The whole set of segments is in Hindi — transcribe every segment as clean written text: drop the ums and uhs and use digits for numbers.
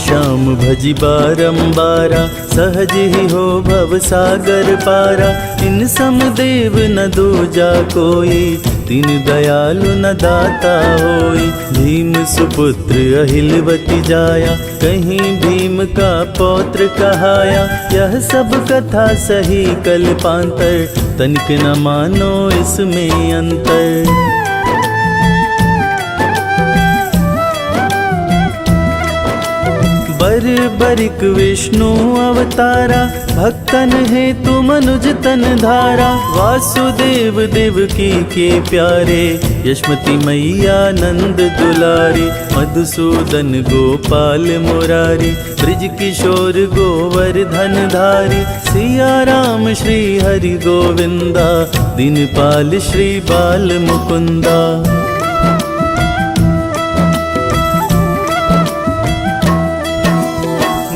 श्याम भजी बारंबारा, सहज ही हो भव सागर पारा। इन सम देव न दूजा कोई, तीन दयालु न दाता होई। भीम सुपुत्र अहिलवती जाया, कहीं भीम का पौत्र कहाया। यह सब कथा सही कल्पांतर, तनिक न मानो इसमें अंतर। बर बरिक विष्णु अवतारा, भक्तन है तु मनुज तन धारा। वासुदेव देवकी के प्यारे, यशमती मैया नंद दुलारी। मधुसूदन गोपाल मुरारी, ब्रिज किशोर गोवर्धन धारी। सिया राम श्री हरि गोविंदा, दीनपाल श्री बाल मुकुंदा।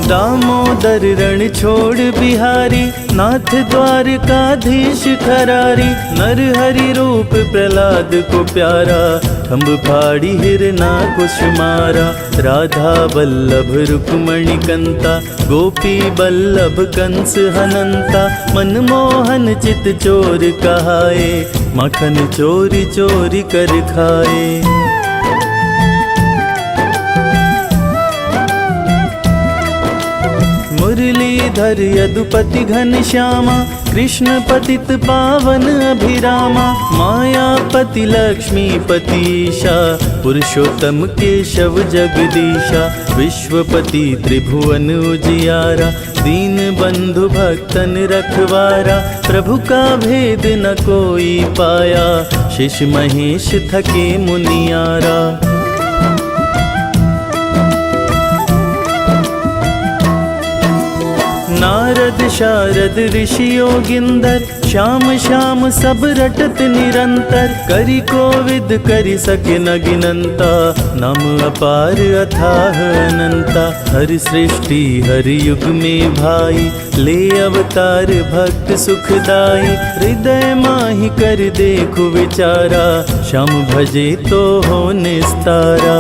दामोदर रण छोड़ बिहारी, नाथ द्वारकाधीश खरारी। नर हरि रूप प्रहलाद को प्यारा, खम्भ फाड़ी हिरनाकुश मारा। राधा वल्लभ रुक्मणी कंता, गोपी बल्लभ कंस हनंता। मनमोहन चित चोर कहाए, माखन चोरी चोरी कर खाए। मुरलीधर यदुपति घनश्यामा, कृष्ण पतित पावन अभिरामा। मायापति लक्ष्मीपति ईशा, पुरुषोत्तम केशव जगदीशा। विश्वपति त्रिभुवन उजियारा, दीन बंधु भक्तन रखवारा। प्रभु का भेद न कोई पाया, शिष महेश थके मुनियारा। नारद शारद ऋषि योगिंदर, श्याम श्याम सब रटत निरंतर। करि कोविद करि सके न गिनंता, नाम अपार अथाह अनंता। हर सृष्टि हर युग में भाई, ले अवतार भक्त सुखदाई। हृदय माहि कर देखो विचारा, श्याम भजे तो हो निस्तारा।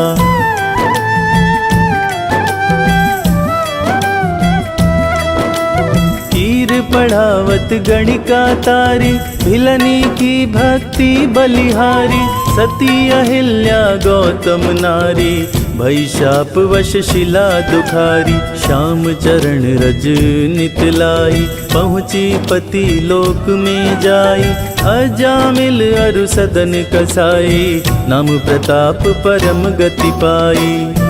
पढ़ावत गणिका तारी, भिलनी की भक्ति बलिहारी। सती अहिल्या गौतम नारी, भई शाप वश शिला दुखारी। श्याम चरण रज नित लाई, पहुँची पति लोक में जाई। अजामिल अरु सदन कसाई, नाम प्रताप परम गति पाई।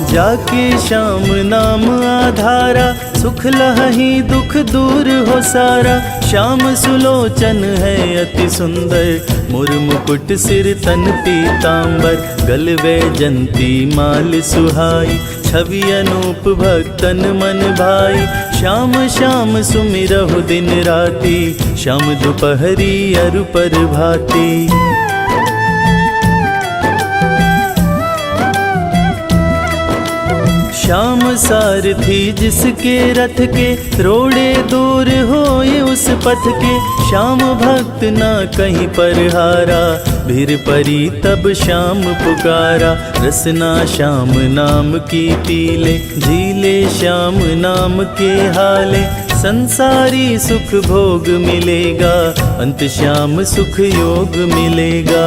जाके श्याम नाम आधारा, सुख लहही दुख दूर हो सारा। श्याम सुलोचन है अति सुंदर, मुर मुकुट सिर तन पीतांबर। गल वैजंती माल सुहाई, छवि अनूप भक्तन मन भाई। श्याम श्याम सुमिरहु दिन राती, श्याम दोपहरी अरु प्रभाती। श्याम सारथी जिसके रथ के, रोड़े दूर होए उस पथ के। श्याम भक्त ना कहीं पर हारा, भीर परी तब श्याम पुकारा। रसना श्याम नाम की पीले, झीले श्याम नाम के हाले। संसारी सुख भोग मिलेगा, अंत श्याम सुख योग मिलेगा।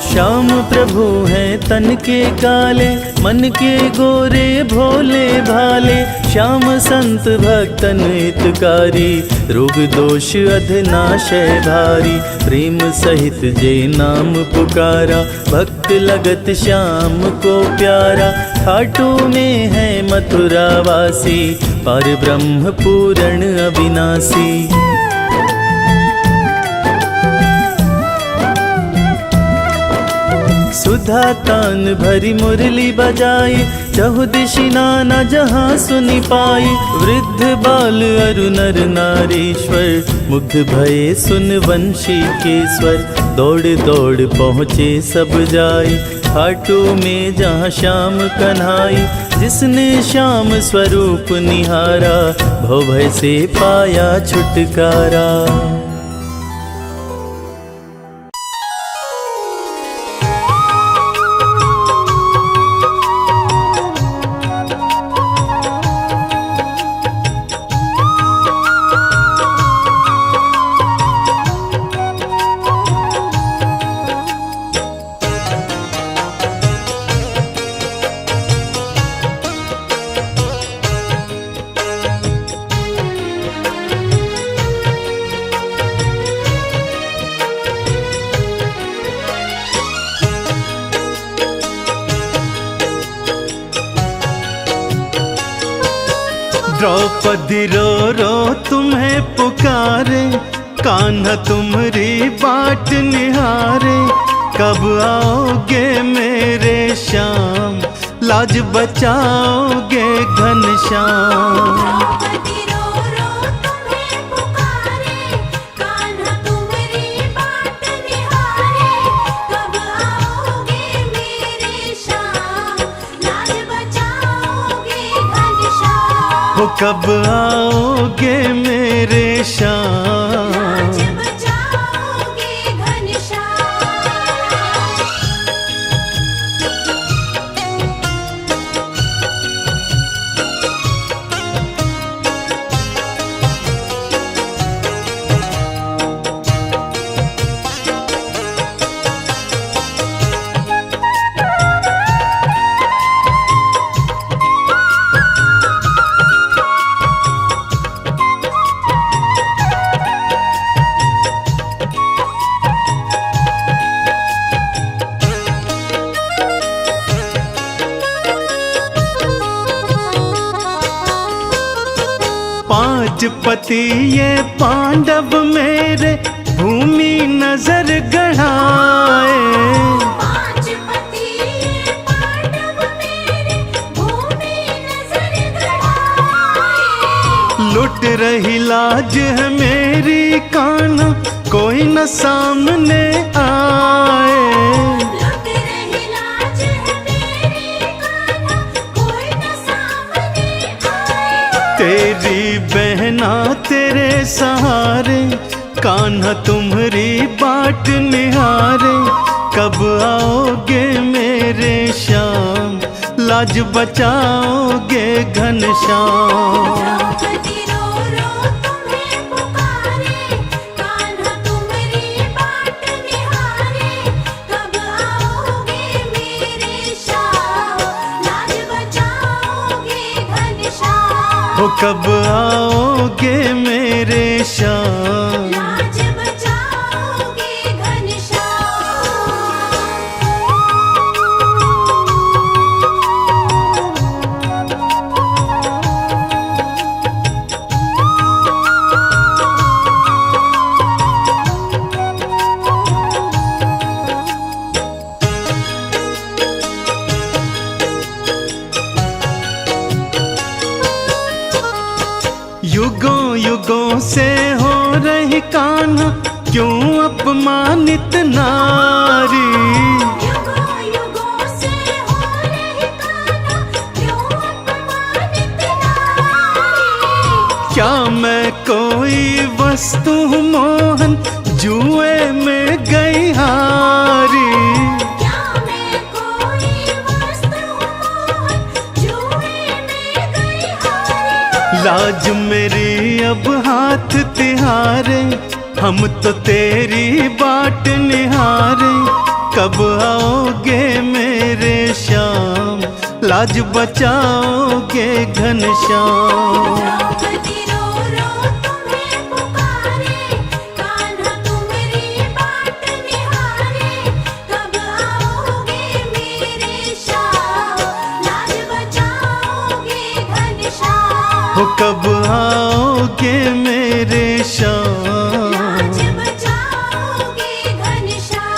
श्याम प्रभु हैं तन के काले, मन के गोरे भोले भाले। श्याम संत भक्तन हितकारी, रोग दोष अधनाशय भारी। प्रेम सहित जे नाम पुकारा, भक्त लगत श्याम को प्यारा। खाटू में है मथुरा वासी, पार ब्रह्म पूर्ण अविनाशी। सुधा तान भरी मुरली बजाई, चहुदिशि नाना जहाँ सुनि पाई। वृद्ध बाल अरु नर नारीश्वर, मुग्ध भये सुन वंशी के स्वर। दौड़ दौड़ पहुँचे सब जाई, खाटू में जहाँ श्याम कन्हाई। जिसने श्याम स्वरूप निहारा, भव भय से पाया छुटकारा। द्रौपदी रो रो तुम्हें पुकारे, कान्हा तुम्हारी बाट निहारे। कब आओगे मेरे श्याम, लाज बचाओगे घनश्याम। द्रौपदी रो रो तुम्हें पुकारे, कान्हा तुम्हारी बाट निहारे। कब आओगे मेरे श्याम, लाज बचाओगे घनश्याम। हो कब आओगे मेरे श्याम, लाज बचाओगे घनश्याम। पांच पति ये पांडव मेरे, भूमि नजर गढ़ाए। पांच पति ये पांडव मेरे, भूमि नजर गढ़ाए। लुट रही लाज है मेरी कान्हा, कोई न सामने आए। लुट रही लाज है मेरी कान्हा, कोई न सामने आए। तेरी बहना तेरे सहारे, कान्हा तुम्हारी बाट निहारे। कब आओगे मेरे श्याम, लाज बचाओगे घनश्याम। द्रौपदी रो रो तुम्हें पुकारे, कान्हा तुम्हारी बाट निहारे। कब आओगे मेरे श्याम, लाज बचाओगे घनश्याम। हो कब आओगे मेरे श्याम, लाज बचाओगे घनश्याम। युगों युगों से हो रही कान्हा, क्यों अपमानित नारी। युगों युगों से हो रही कान्हा, क्यों अपमानित नारी। क्या मैं कोई वस्तु हूँ मोहन, जुए में गई हारी। क्या मैं कोई वस्तु हूँ, जुए में गई हारी। लाज मेरी अब हाथ तिहारे, हम तो तेरी बाट निहारे। कब आओगे मेरे श्याम, लाज बचाओगे घनश्याम। द्रौपदी रो रो तुम्हें पुकारे, कान्हा तुम्हारी बाट निहारे। कब आओगे मेरे श्याम, लाज बचाओगे घनश्याम। हो कब आओगे मेरे श्याम, लाज बचाओगे घनश्याम।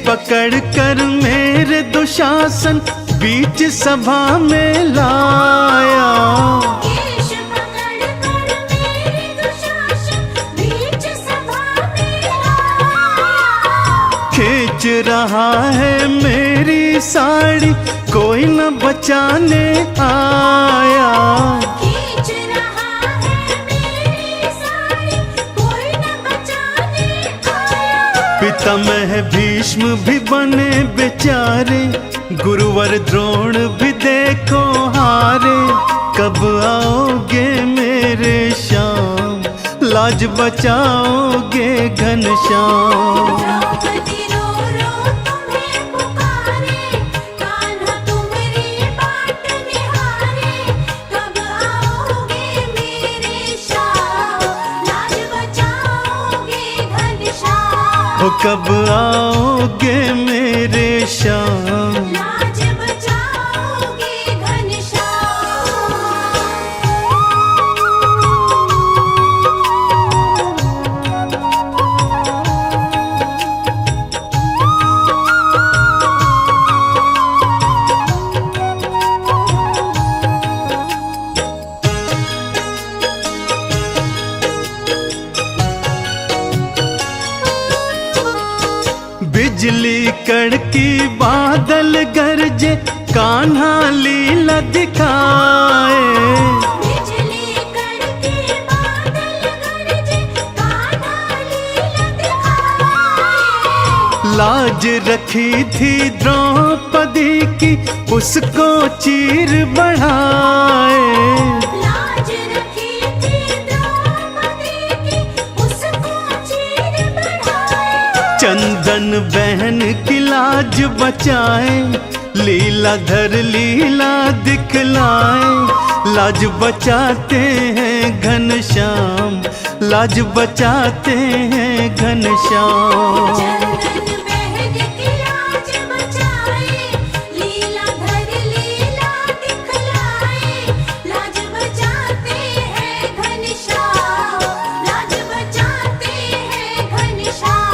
पकड़ कर मेरे दुशासन बीच सभा में लाया। केश पकड़ कर मेरे दुशासन बीच सभा में लाया। खींच रहा है मेरी साड़ी कोई न बचाने आया। खींच रहा है मेरी साड़ी कोई न बचाने आया। पितामह भीष्म भी बने बेचारे, गुरुवर द्रोण भी देखो हारे। कब आओगे मेरे श्याम, लाज बचाओगे घनश्याम। द्रौपदी रो रो तुम्हें पुकारे, कान्हा तुम्हारी बाट निहारे। कब आओगे मेरे श्याम, लाज बचाओगे घनश्याम। हो कब आओगे मेरे श्याम, लाज बचाओगे घनश्याम। बिजली कड़की बादल गरजे, कान्हा लीला दिखाए। बिजली कड़के बादल गरजे, कान्हा लीला दिखाए। लाज रखी थी द्रौपदी की, उसको चीर बढ़ाए। लाज रखी थी द्रौपदी की, उसको चीर बढ़ाए। चंदन बहन की लाज बचाए, लीलाधर लीला दिखलाए। लाज बचाते हैं घनश्याम, लाज बचाते हैं घनश्याम। चंदन बहन की लाज बचाए, लीलाधर लीला दिखलाए। लाज बचाते हैं घनश्याम, लाज बचाते हैं घनश्याम।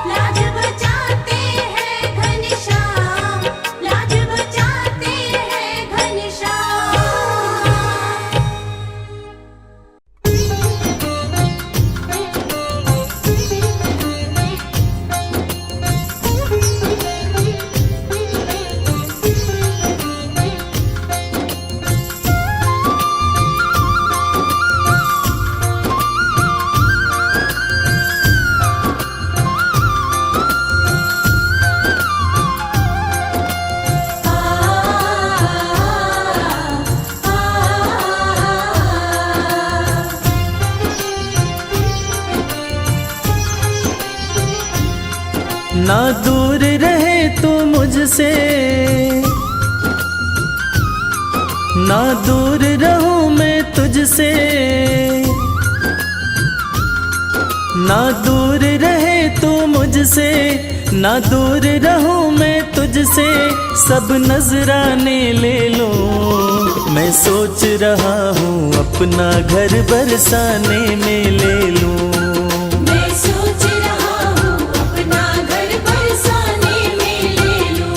लाज बचाते हैं घनश्याम, लाज बचाते हैं घनश्याम। ना दूर रहे तू मुझसे, ना दूर रहूं मैं तुझसे। ना दूर रहे तू मुझसे, ना दूर रहूं मैं तुझसे। सब नजराने ले लो, मैं सोच रहा हूँ अपना घर बरसाने में ले लूं। मैं सोच रहा हूँ अपना घर बरसाने में ले लूं।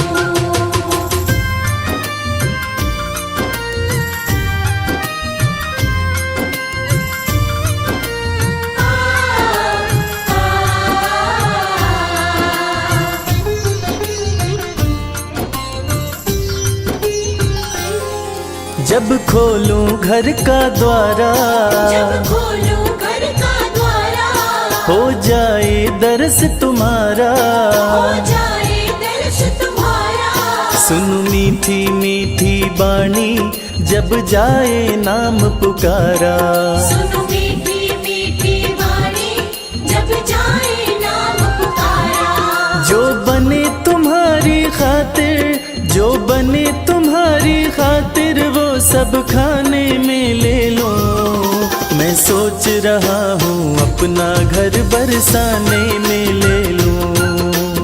जब खोलूं घर का द्वारा, जब खोलूं घर का द्वारा, हो जाए दर्श तुम्हारा। हो जाए दर्श तुम्हारा। सुन मीठी मीठी बाणी, जब जाए नाम पुकारा। सुनो मीठी मीठी वाणी, जब जाए नाम पुकारा। जो बने तुम्हारी खातिर, जो बने तुम्हारी खातिर, वो सब खाने में ले लो। मैं सोच रहा हूँ अपना घर बरसाने में ले लूं।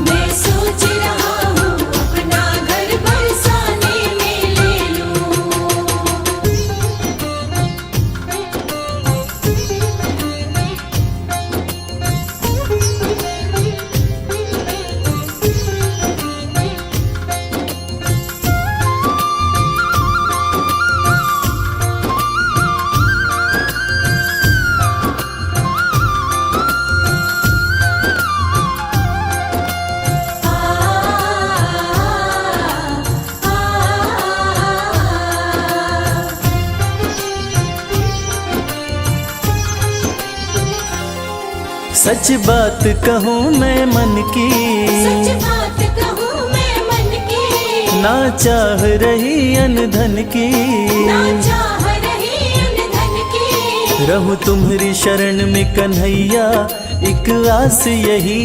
मैं सोच रहा हूँ अपना घर बरसाने में ले लूं। सच बात कहूँ मैं मन की, सच बात कहूँ मैं मन की, ना चाह रही अन धन की, ना चाह रही अन धन की। रहूं तुम्हारी शरण में कन्हैया, एक आस यही।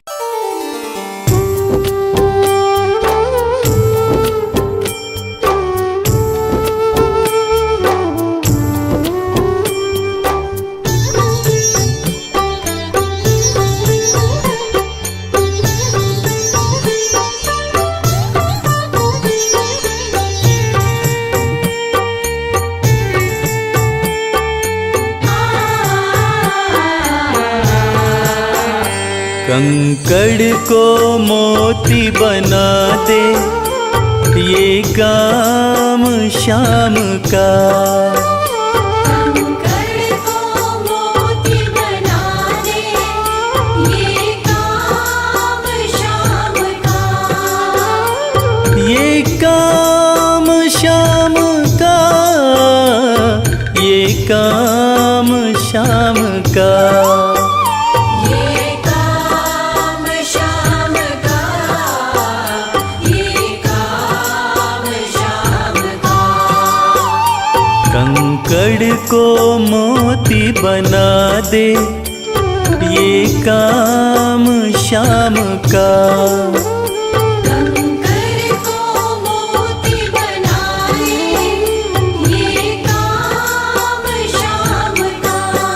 कंकड़ को मोती बना दे, ये काम शाम का। कंकड़ को मोती बना दे, ये काम शाम का। ये काम शाम का, ये काम शाम का। कंकड़ को मोती बना दे, ये काम शाम का। कंकड़ को मोती बना दे, ये काम शाम का।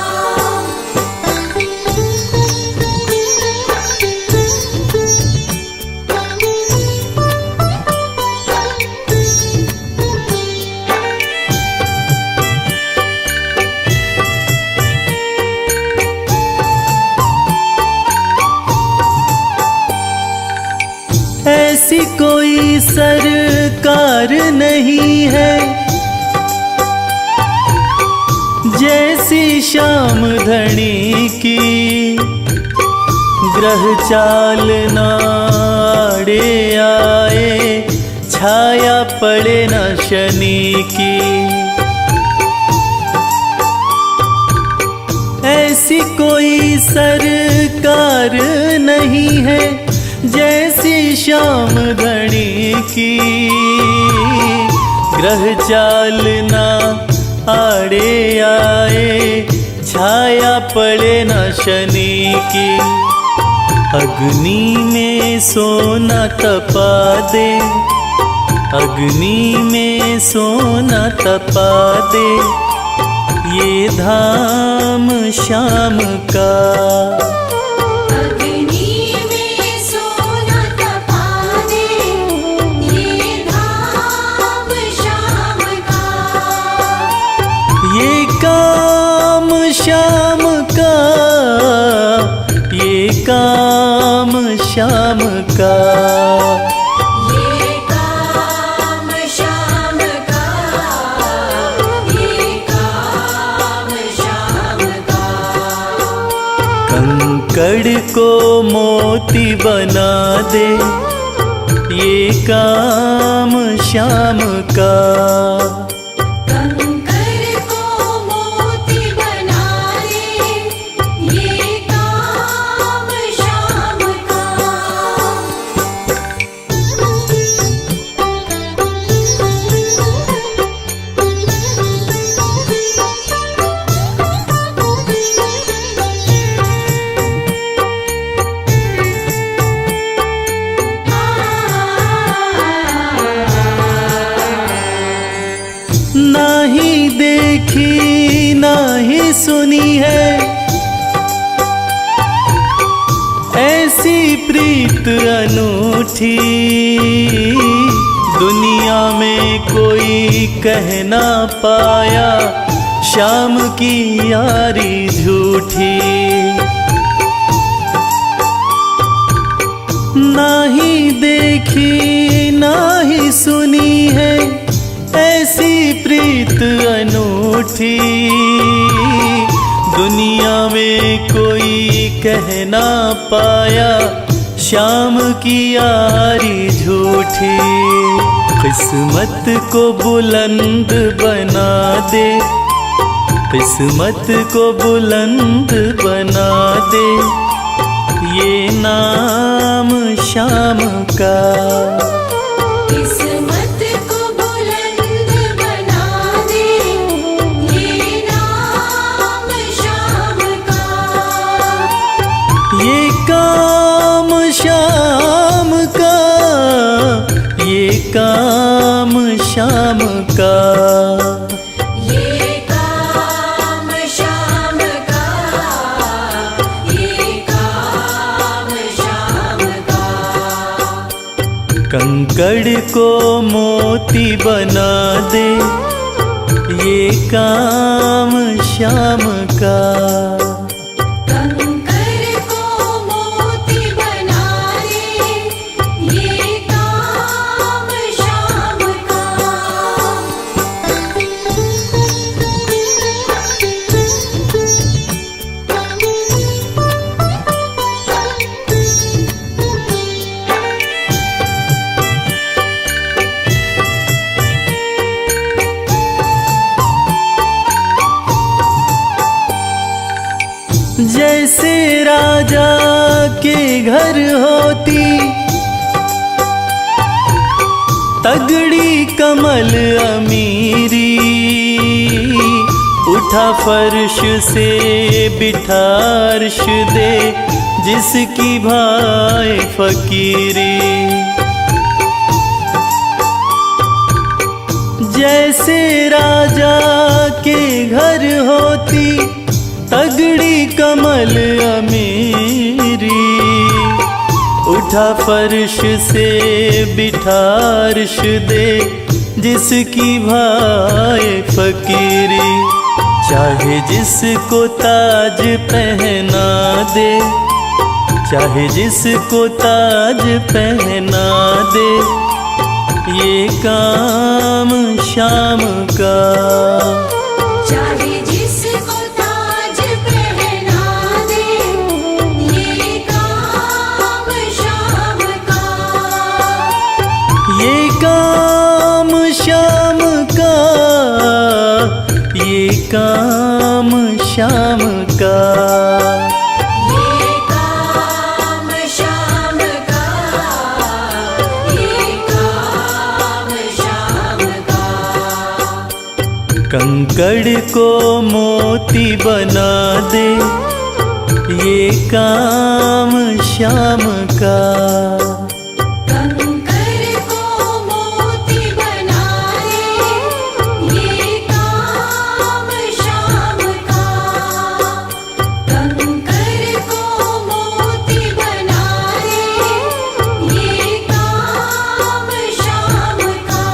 ऐसी कोई सरकार नहीं है, जैसी श्याम धनी की। ग्रह चाल नाड़े आए, छाया पड़े न शनि की। ऐसी कोई सरकार नहीं है, जैसी श्याम धनी की। ग्रह चाल ना आड़े आए, छाया पड़े न शनि की। अग्नि में सोना तपा दे, अग्नि में सोना तपा दे, ये धाम शाम का। शाम का, ये काम शाम का। ये काम शाम का, ये काम शाम का। कंकड़ को मोती बना दे, ये काम शाम का। नहीं देखी नहीं सुनी है, ऐसी प्रीत अनूठी। दुनिया में कोई कह ना पाया, शाम की यारी झूठी। नहीं देखी नहीं सुनी है, ऐसी प्रीत अनूठी। दुनिया में कोई कह ना पाया, शाम की यारी झूठी। किस्मत को बुलंद बना दे, किस्मत को बुलंद बना दे, ये नाम श्याम का। किस्मत को बुलंद बना दे ये नाम श्याम का। ये काम श्याम का, ये काम श्याम का। ये काम श्याम का, ये काम श्याम का। कंकड़ को मोती बना दे ये काम श्याम का। कंकर को मोती बना दे ये काम श्याम का। जैसे राजा के घर होती तगड़ी कमल अमीरी, उठा फर्श से बिठा अर्श दे जिसकी भाई फकीरी। जैसे राजा के घर होती तगड़ी कमल अमीरी, उठा फर्श से बिठा अर्श दे जिसकी भाई फकीरी। चाहे जिसको ताज पहना दे, चाहे जिसको ताज पहना दे ये काम श्याम का। चाहे जिसको ताज पहना दे ये काम श्याम का। ये काम श्याम का, ये काम श्याम का। ये काम श्याम का, ये काम श्याम का। कंकड़ को मोती बना दे ये काम श्याम का। कंकर को मोती बना दे ये काम श्याम का। कंकर को मोती बना दे ये काम श्याम का।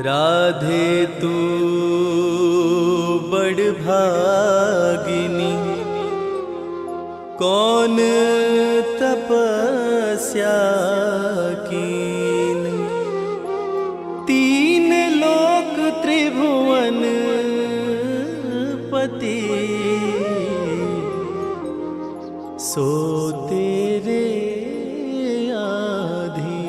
राधे तू बड़ भागिनी, कौन तपस्या कीन। तीन लोक त्रिभुवन पति, सो तेरे आधीन।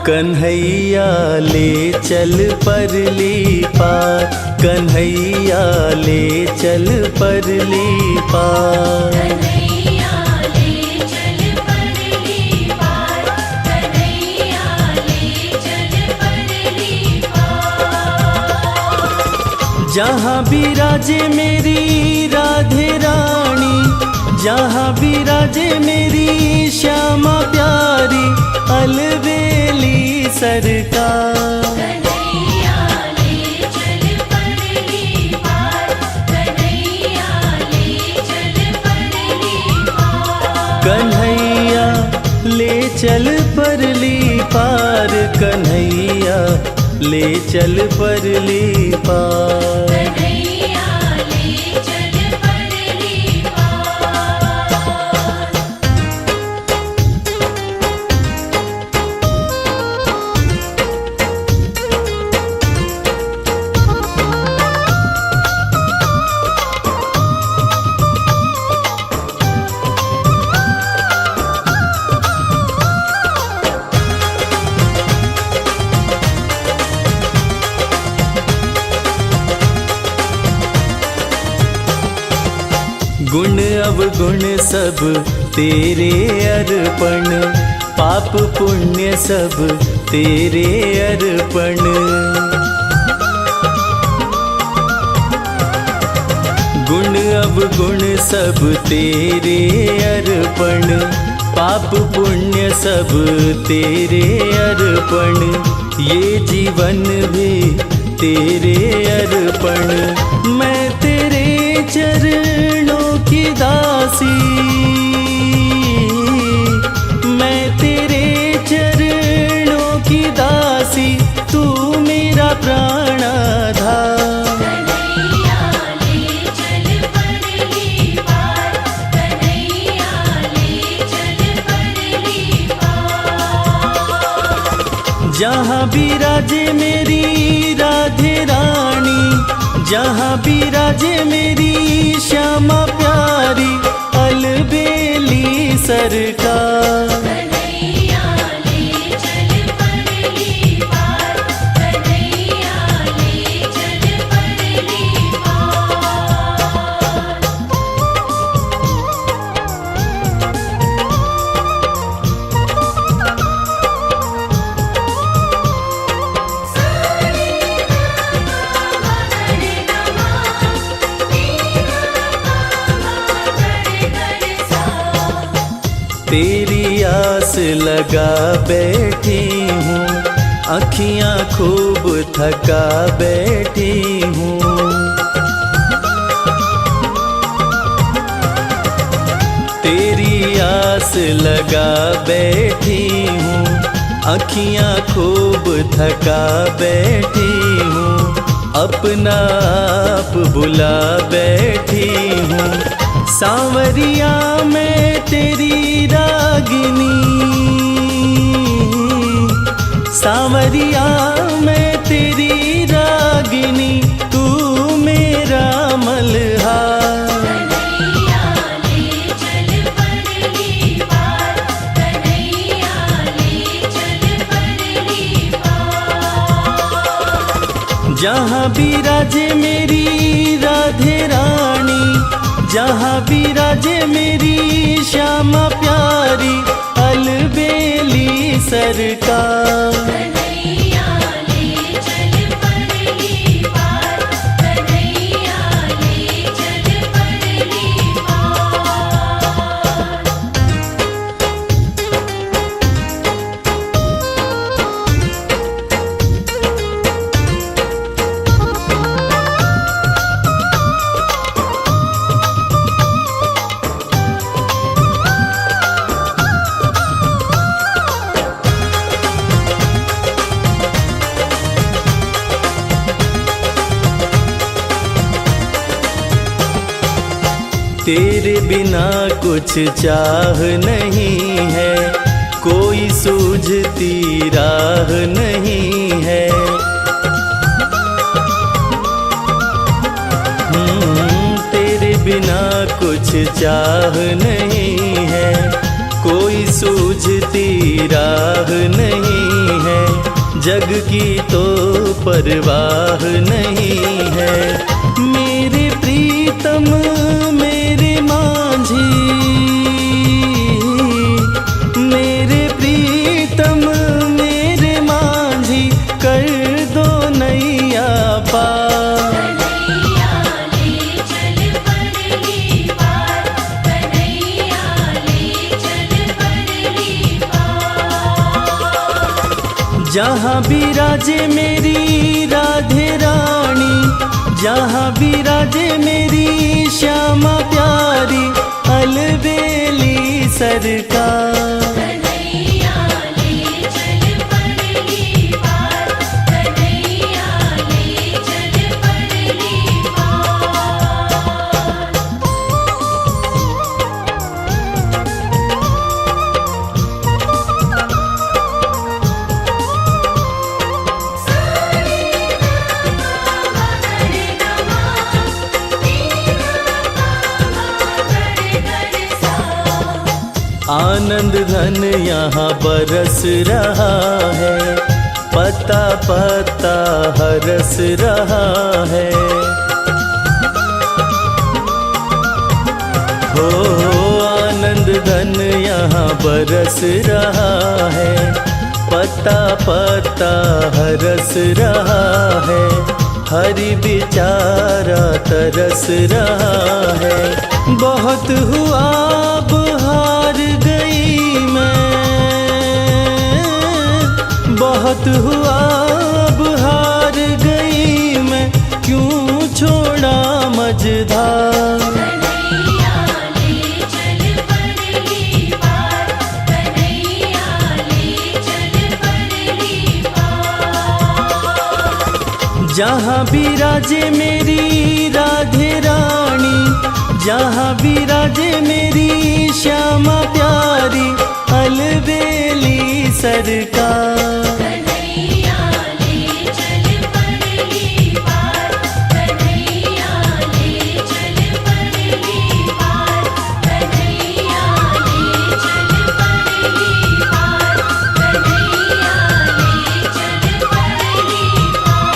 कन्हैया ले चल परली पार, कन्हैया ले चल परली पार। कन्हैया ले चल परली पार, कन्हैया ले चल परली पार। जहाँ विराजे मेरी राधे रानी, जहाँ विराजे मेरी श्यामा प्यारी, अलबेली सरकार। कन्हैया ले चल परली पार, कन्हैया ले चल परली पार। कन्हैया प्यार कन्हैया ले चल परली पार। कन्हैया ले चल परली पार। गुण अवगुण सब तेरे अर्पण, पाप पुण्य सब तेरे अर्पण। गुण अवगुण सब तेरे अर्पण, पाप पुण्य सब तेरे अर्पण। ये जीवन भी तेरे अर्पण, मैं तेरे चरणों की दासी, मैं तेरे चरणों की दासी, तू मेरा प्राणाधार। कन्हैया ले चल परली पार। कन्हैया ले चल परली पार। जहाँ विराजे मेरी राधे रानी, जहाँ विराजे मेरी श्यामा प्यारी, अलबेली सरकार। कन्हैया ले चल परली पार। कन्हैया ले चल परली पार। तेरी आस लगा बैठी हूँ, अखियाँ खूब थका बैठी हूँ। तेरी आस लगा बैठी हूँ, अखियाँ खूब थका बैठी हूँ। अपना आप बुला बैठी हूँ, सांवरिया मैं तेरी रागिनी, सांवरिया मैं तेरी रागिनी, तू मेरा मल्हार। कन्हैया ले चल परली पार। कन्हैया ले चल परली पार। जहाँ विराजे मेरी राधे रानी, जहाँ विराजे मेरी श्यामा प्यारी, अलबेली सरकार। कन्हैया ले चल परली पार। कन्हैया ले चल परली पार। तेरे बिना कुछ चाह नहीं है, कोई सूझती राह नहीं है। तेरे बिना कुछ चाह नहीं है, कोई सूझती राह नहीं है। जग की तो परवाह नहीं है। मेरे प्रीतम मेरे मांझी, मेरे प्रीतम मेरे मांझी, कर दो नैया पार। कन्हैया ले चल परली पार। कन्हैया ले चल परली पार। जहाँ विराजे मेरी राधे रानी, जहाँ विराजे मेरी श्यामा प्यारी, अलबेली सरकार। कन्हैया ले चल परली आनंद धन यहाँ बरस रहा है, पता पता हरस रहा है। हो आनंद धन यहाँ बरस रहा है, पता पता हरस रहा है। हरि बेचारा तरस रहा है। बहुत हुआ अब हार गई मैं, बहुत हुआ अब हार गई मैं, क्यों छोड़ा मझधार। कन्हैया ले चल परली पार, कन्हैया ले चल परली पार। जहाँ विराजे मेरी राधे रानी, जहाँ विराजे मेरी श्यामा प्यारी, अलबेली सरकार। कन्हैया ले चल परली पार, कन्हैया ले चल परली पार, कन्हैया ले चल परली पार, कन्हैया ले चल परली पार।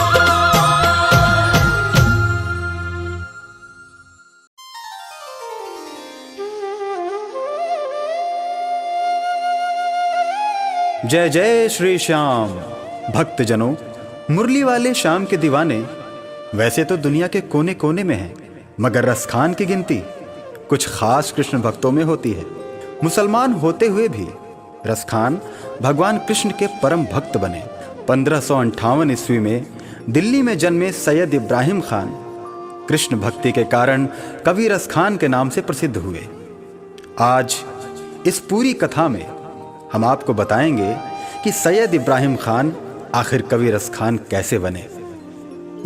जय जय श्री श्याम। भक्तजनों, मुरली वाले श्याम के दीवाने वैसे तो दुनिया के कोने कोने में हैं, मगर रसखान की गिनती कुछ खास कृष्ण भक्तों में होती है। मुसलमान होते हुए भी रसखान भगवान कृष्ण के परम भक्त बने। 1558 ईस्वी में दिल्ली में जन्मे सैयद इब्राहिम खान कृष्ण भक्ति के कारण कवि रसखान के नाम से प्रसिद्ध हुए। आज इस पूरी कथा में हम आपको बताएंगे कि सैयद इब्राहिम खान आखिर कवि रसखान कैसे बने।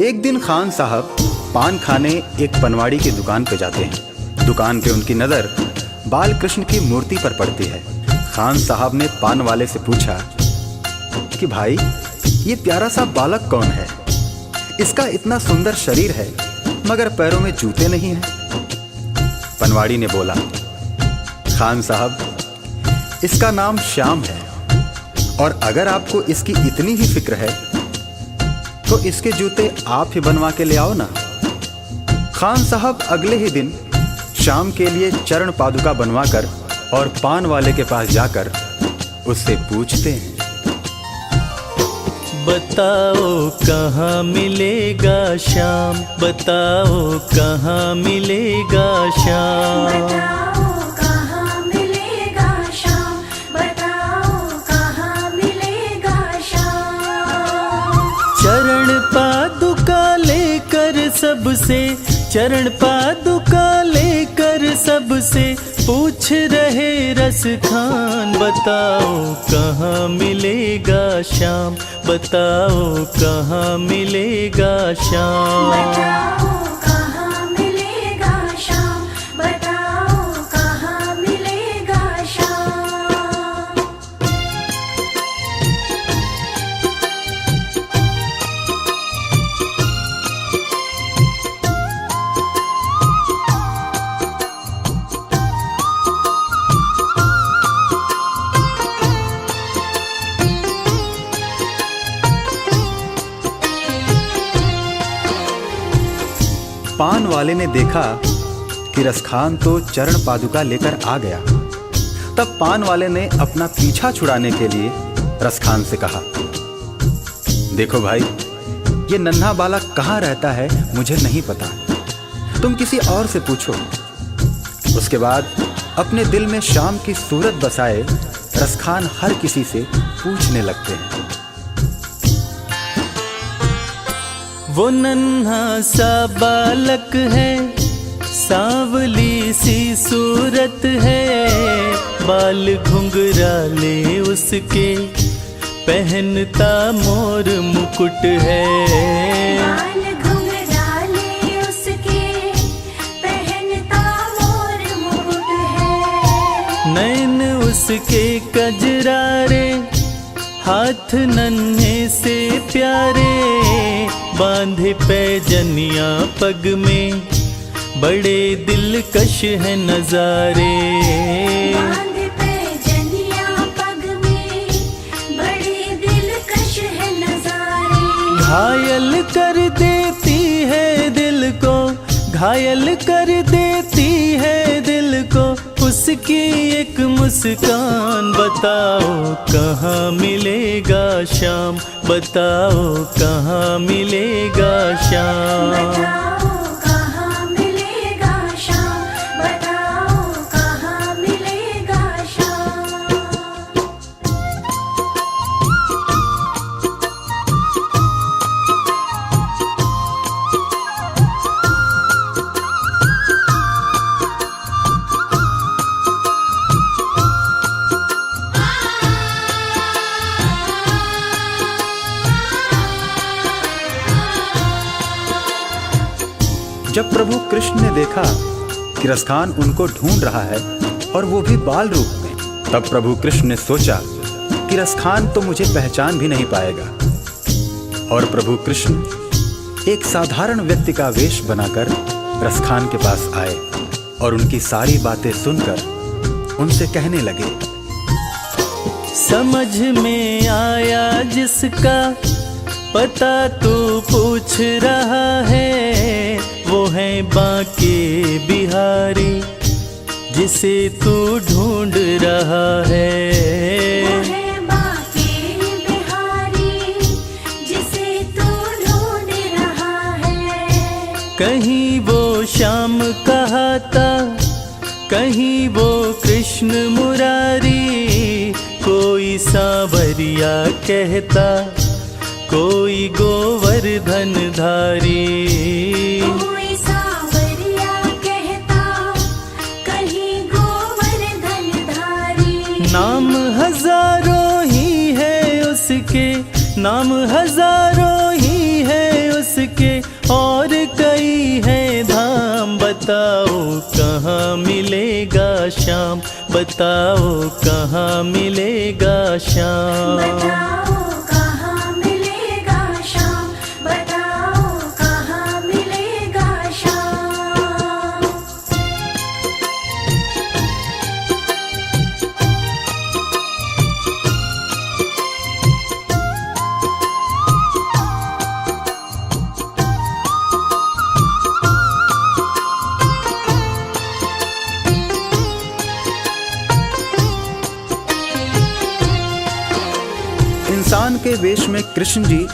एक दिन खान साहब पान खाने एक पनवाड़ी की दुकान पर जाते हैं। दुकान पे उनकी नज़र बाल कृष्ण की मूर्ति पर पड़ती है। खान साहब ने पान वाले से पूछा कि भाई, ये प्यारा सा बालक कौन है? इसका इतना सुंदर शरीर है मगर पैरों में जूते नहीं हैं। पनवाड़ी ने बोला, खान साहब, इसका नाम श्याम है और अगर आपको इसकी इतनी ही फिक्र है तो इसके जूते आप ही बनवा के ले आओ ना। खान साहब अगले ही दिन श्याम के लिए चरण पादुका बनवाकर और पान वाले के पास जाकर उससे पूछते हैं, बताओ कहाँ मिलेगा श्याम, बताओ कहाँ मिलेगा श्याम। बताओ कहाँ मिलेगा श्याम, बताओ कहाँ मिलेगा श्याम। चरण पादुका लेकर सबसे, चरण पादुका लेकर सबसे पूछ रहे रसखान, बताओ कहाँ मिलेगा श्याम, बताओ कहाँ मिलेगा श्याम। बताओ कहाँ मिलेगा श्याम, बताओ कहाँ मिलेगा श्याम। पान वाले ने देखा कि रसखान तो चरण पादुका लेकर आ गया। तब पान वाले ने अपना पीछा छुड़ाने के लिए रसखान से कहा, देखो भाई, ये नन्हा बालक कहाँ रहता है मुझे नहीं पता, तुम किसी और से पूछो। उसके बाद अपने दिल में श्याम की सूरत बसाए रसखान हर किसी से पूछने लगते हैं। वो नन्हा सा बालक है, सांवली सी सूरत है, बाल घुंघराले उसके, पहनता मोर मुकुट है। बाल घुंघराले उसके, पहनता मोर मुकुट है। नैन उसके कजरारे, हाथ नन्हे से प्यारे, बांधे पैजनिया पग में, बड़े दिलकश है नजारे। बांधे पैजनिया घायल कर देती है दिल को, घायल कर देती है दिल को उसकी एक मुस्कान। बताओ कहाँ मिलेगा शाम, बताओ कहाँ मिलेगा शाम। बताओ कहाँ मिलेगा शाम, बताओ कहाँ मिलेगा शाम। जब प्रभु कृष्ण ने देखा कि रसखान उनको ढूंढ रहा है और वो भी बाल रूप में, तब प्रभु कृष्ण ने सोचा कि रसखान तो मुझे पहचान भी नहीं पाएगा। और प्रभु कृष्ण एक साधारण व्यक्ति का वेश बनाकर रसखान के पास आए और उनकी सारी बातें सुनकर उनसे कहने लगे, समझ में आया जिसका पता तू पूछ रहा है, वो है बांके बिहारी जिसे तू ढूंढ रहा है। वो है बांके बिहारी जिसे तू ढूंढ रहा है। कहीं वो श्याम कहाता, कहीं वो कृष्ण मुरारी, कोई सांवरिया कहता, कोई गोवर्धन धारी। कोई सांवरिया कहता, कहीं गोवर्धन धारी। नाम हजारों ही है उसके, नाम हजारों ही है उसके, और कई है धाम। बताओ कहाँ मिलेगा शाम, बताओ कहाँ मिलेगा शाम। बताओ कहाँ मिलेगा शाम, बताओ कहाँ मिलेगा शाम। इंसान के वेश में कृष्ण जी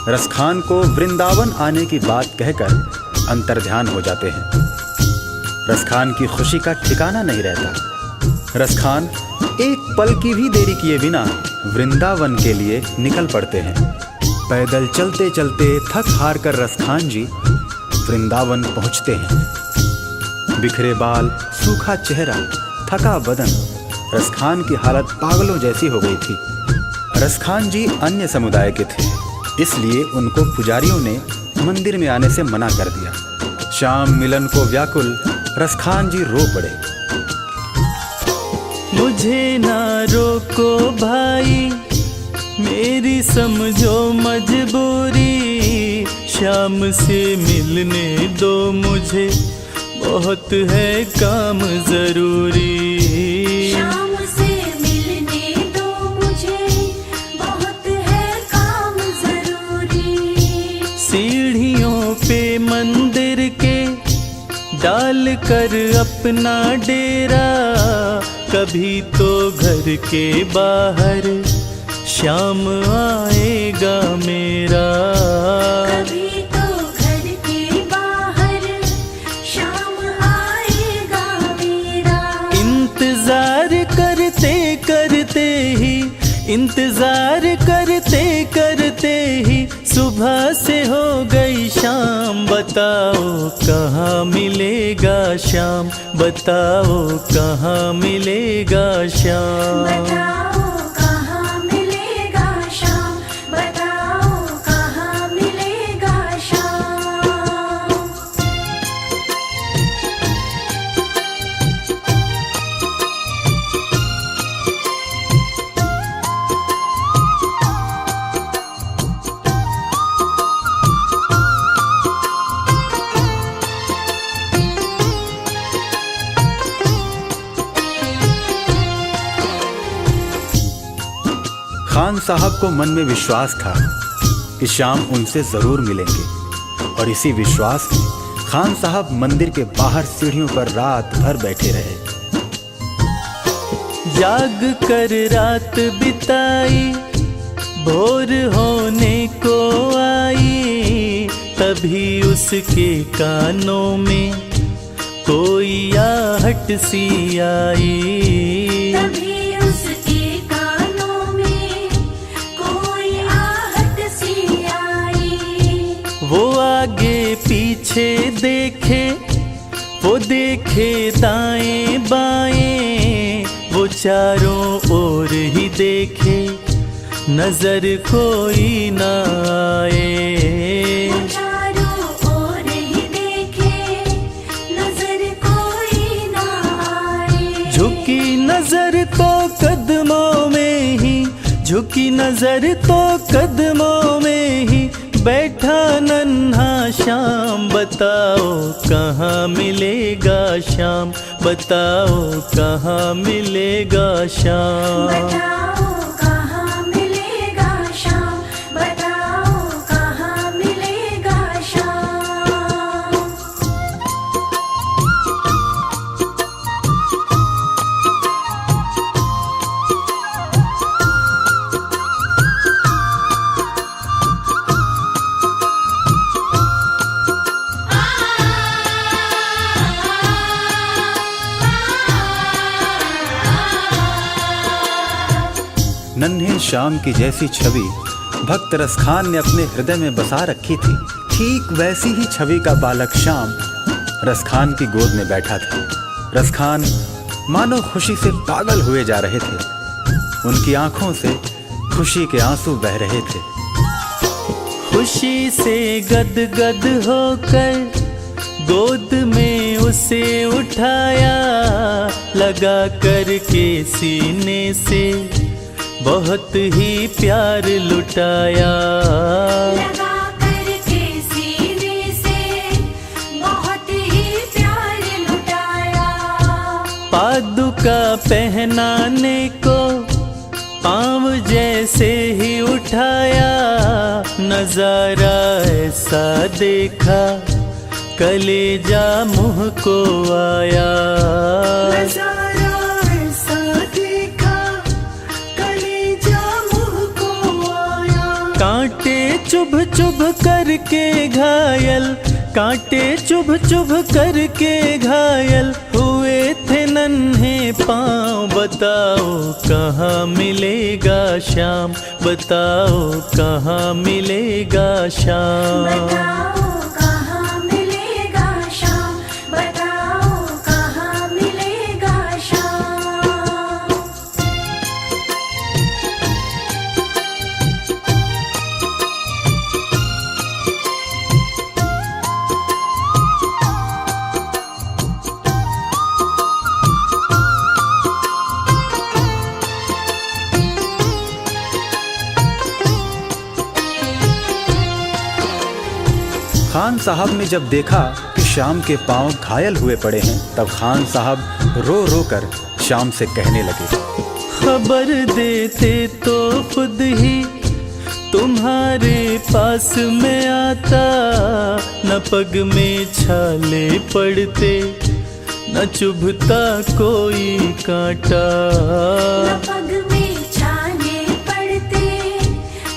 रसखान को वृंदावन आने की बात कहकर अंतर्ध्यान हो जाते हैं। रसखान की खुशी का ठिकाना नहीं रहता। रसखान एक पल की भी देरी किए बिना वृंदावन के लिए निकल पड़ते हैं। पैदल चलते चलते थक हार कर रसखान जी वृंदावन पहुंचते हैं। बिखरे बाल, सूखा चेहरा, थका बदन, रसखान की हालत पागलों जैसी हो गई थी। रसखान जी अन्य समुदाय के थे, इसलिए उनको पुजारियों ने मंदिर में आने से मना कर दिया। शाम मिलन को व्याकुल रसखान जी रो पड़े। मुझे ना रोको भाई, मेरी समझो मजबूरी, शाम से मिलने दो मुझे, बहुत है काम जरूरी। शाम से मिलने दो मुझे, बहुत है काम जरूरी। सीढ़ियों पे मंदिर के डाल कर अपना डेरा, कभी तो घर के बाहर शाम आएगा मेरा। कभी तो घर के बाहर शाम आएगा मेरा। इंतजार करते करते ही, इंतजार करते करते ही सुबह से हो गई शाम। बताओ कहाँ मिलेगा शाम, बताओ कहाँ मिलेगा शाम। बताओ कहाँ मिलेगा शाम, बताओ कहाँ मिलेगा शाम। खान साहब को मन में विश्वास था कि शाम उनसे जरूर मिलेंगे। और इसी विश्वास में खान साहब मंदिर के बाहर सीढ़ियों पर रात भर बैठे रहे। जाग कर रात बिताई, भोर होने को आई, तभी उसके कानों में कोई आहट सी आई। तभी उसके कानों में कोई आहट सी आई। वो आगे पीछे देखे, वो देखे दाएं बाएं, वो चारों ओर ही देखे, नजर कोई ना आए। वो चारों ओर ही देखे, नजर कोई ना आए। झुकी नजर तो कदमों में ही, झुकी नजर तो कदमों में ही, बैठा नन्हा श्याम। बताओ कहाँ मिलेगा श्याम, बताओ कहाँ मिलेगा श्याम। बताओ कहाँ मिलेगा श्याम, बताओ कहाँ मिलेगा श्याम। नन्हे श्याम की जैसी छवि भक्त रसखान ने अपने हृदय में बसा रखी थी, ठीक वैसी ही छवि का बालक श्याम रसखान की गोद में बैठा था। रसखान मानो खुशी से पागल हुए जा रहे थे। उनकी आंखों से खुशी के आंसू बह रहे थे। खुशी से गदगद होकर गोद में उसे उठाया, लगा करके सीने से बहुत ही प्यार लुटाया। लगा करके सीने से बहुत ही प्यार लुटाया। पादुका पहनाने को पाँव जैसे ही उठाया, नजारा ऐसा देखा कलेजा मुँह को आया। नजारा ऐसा देखा कलेजा मुँह को आया। कांटे चुभ चुभ करके घायल, कांटे चुभ चुभ करके घायल हुए थे नन्हे पाँव। बताओ कहाँ मिलेगा श्याम, बताओ कहाँ मिलेगा श्याम। बताओ कहाँ मिलेगा श्याम, बताओ कहाँ मिलेगा श्याम। खान साहब ने जब देखा कि श्याम के पांव घायल हुए पड़े हैं, तब खान साहब रो रो कर श्याम से कहने लगे, खबर देते तो खुद ही तुम्हारे पास में आता, न पग में छाले पड़ते, न चुभता कोई कांटा। न पग में छाले पड़ते,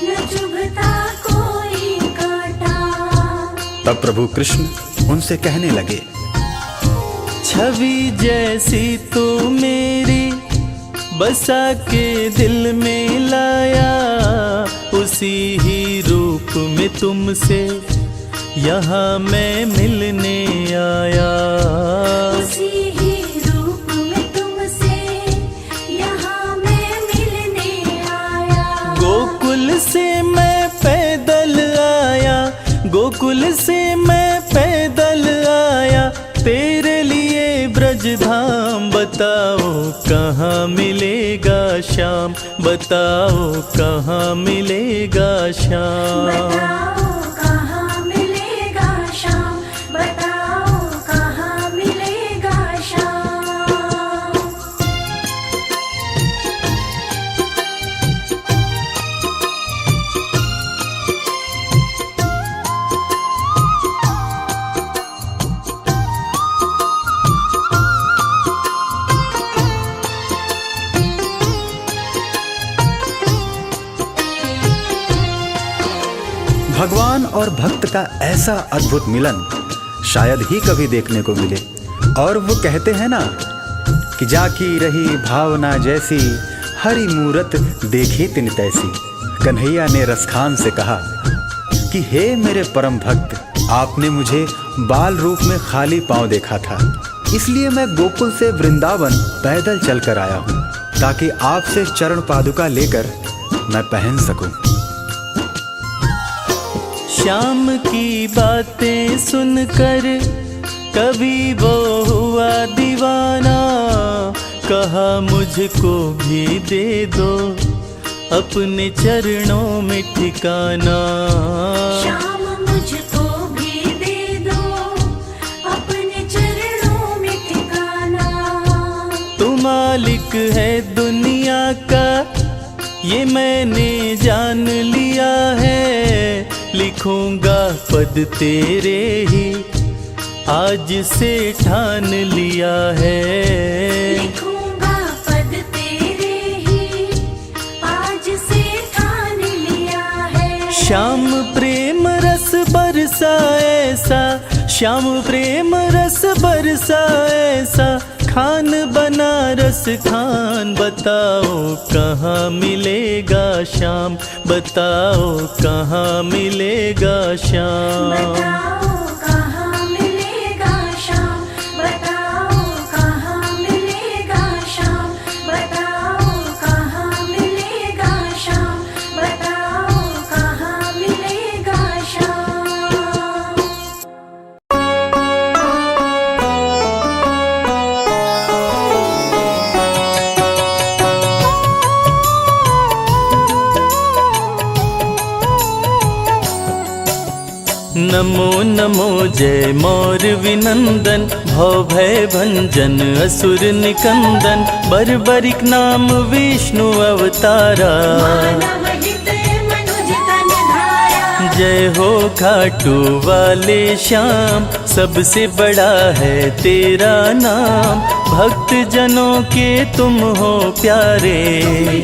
न चुभता कोई कांटा। तब प्रभु कृष्ण उनसे कहने लगे, छवि जैसी तू मेरी बसा के दिल में लाया, उसी ही रूप में तुमसे यहाँ मैं मिलने आया। उसी ही रूप में तुमसे यहाँ मैं मिलने आया। गोकुल से मैं पैदल आया, गोकुल से मैं पैदल आया, तेरे लिए ब्रज धाम। बताओ कहाँ मिलेगा श्याम, बताओ कहाँ मिलेगा श्याम। बताओ कहाँ मिलेगा श्याम, बताओ कहाँ मिलेगा श्याम। और भक्त का ऐसा अद्भुत मिलन शायद ही कभी देखने को मिले। और वो कहते हैं ना कि जाकी रही भावना जैसी, हरि मूरत देखी तिन तैसी। कन्हैया ने रसखान से कहा कि हे मेरे परम भक्त, आपने मुझे बाल रूप में खाली पांव देखा था, इसलिए मैं गोकुल से वृंदावन पैदल चलकर आया हूँ, ताकि आपसे चरण पादुका लेकर मैं पहन सकूं। श्याम की बातें सुनकर कभी वो हुआ दीवाना, कहा मुझको भी दे दो अपने चरणों में ठिकाना। श्याम मुझको भी दे दो अपने चरणों में ठिकाना। तू मालिक है दुनिया का ये मैंने जान लिया है, लिखूंगा पद तेरे ही आज से ठान लिया है। लिखूंगा पद तेरे ही आज से ठान लिया है। श्याम प्रेम रस बरसा ऐसा, श्याम प्रेम रस बरसा ऐसा, खान बनारस खान। बताओ कहाँ मिलेगा श्याम, बताओ कहाँ मिलेगा श्याम। बताओ कहाँ मिलेगा श्याम, बताओ कहाँ मिलेगा श्याम, बताओ कहाँ मिलेगा श्याम, बताओ कहाँ मिलेगा श्याम। नमो नमो जय मौर विनंदन, भव भय भंजन असुर निकंदन। बर्बरिक नाम विष्णु अवतारा, मानव हित मनुज तन धारा। जय हो खाटू वाले श्याम, सबसे बड़ा है तेरा नाम। भक्त जनों के तुम हो प्यारे,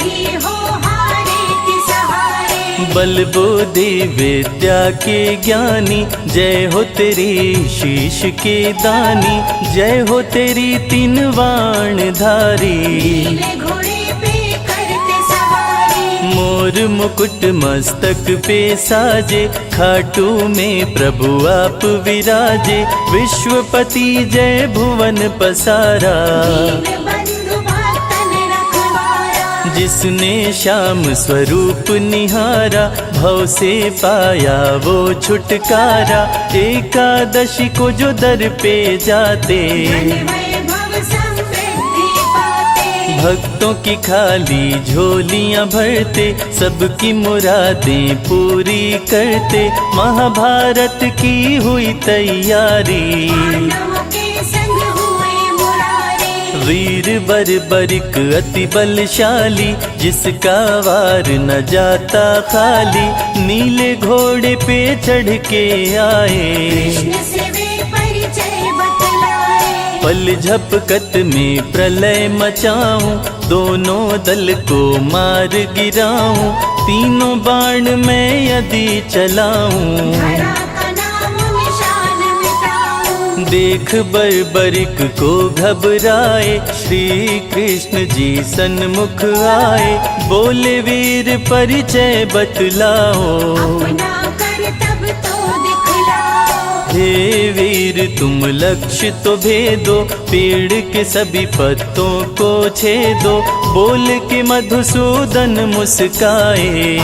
ही हो हारे के सहारे। बल बुद्धि विद्या के ज्ञानी। जय हो तेरी शीश के दानी, जय हो तेरी तीन वाण धारी। नीले घोड़े पे करते सवारी। मोर मुकुट मस्तक पे साजे, खाटू में प्रभु आप विराजे। विश्वपति जय भुवन पसारा, दीन बंधु भक्तन रखवारा। जिसने श्याम स्वरूप निहारा, भव से पाया वो छुटकारा। एकादशी को जो दर पे जाते, धन वैभव समृद्धि पाते। भक्तों की खाली झोलियां भरते, सबकी मुरादें पूरी करते। महाभारत की हुई तैयारी, पांडवों के संग हुए मुरारी। वीर बर्बरिक अति बलशाली, जिसका वार न जाता खाली। नीले घोड़े पे चढ़ के आए, कृष्ण से वे परिचय बतलाए। पल झपकत में प्रलय मचाऊं, दोनों दल को मार गिराऊं। तीनों बाण मैं यदि चलाऊं, धरा का नाम निशान मिटाऊं। देख बर्बरिक को घबराए, श्री कृष्ण जी सन्मुख आए। बोले वीर परिचय बतलाओ, अपना करतब तो दिखलाओ। हे वीर तुम लक्ष्य तो भेदो, पेड़ के सभी पत्तों को छेदो। बोल के मधुसूदन मुस्काए,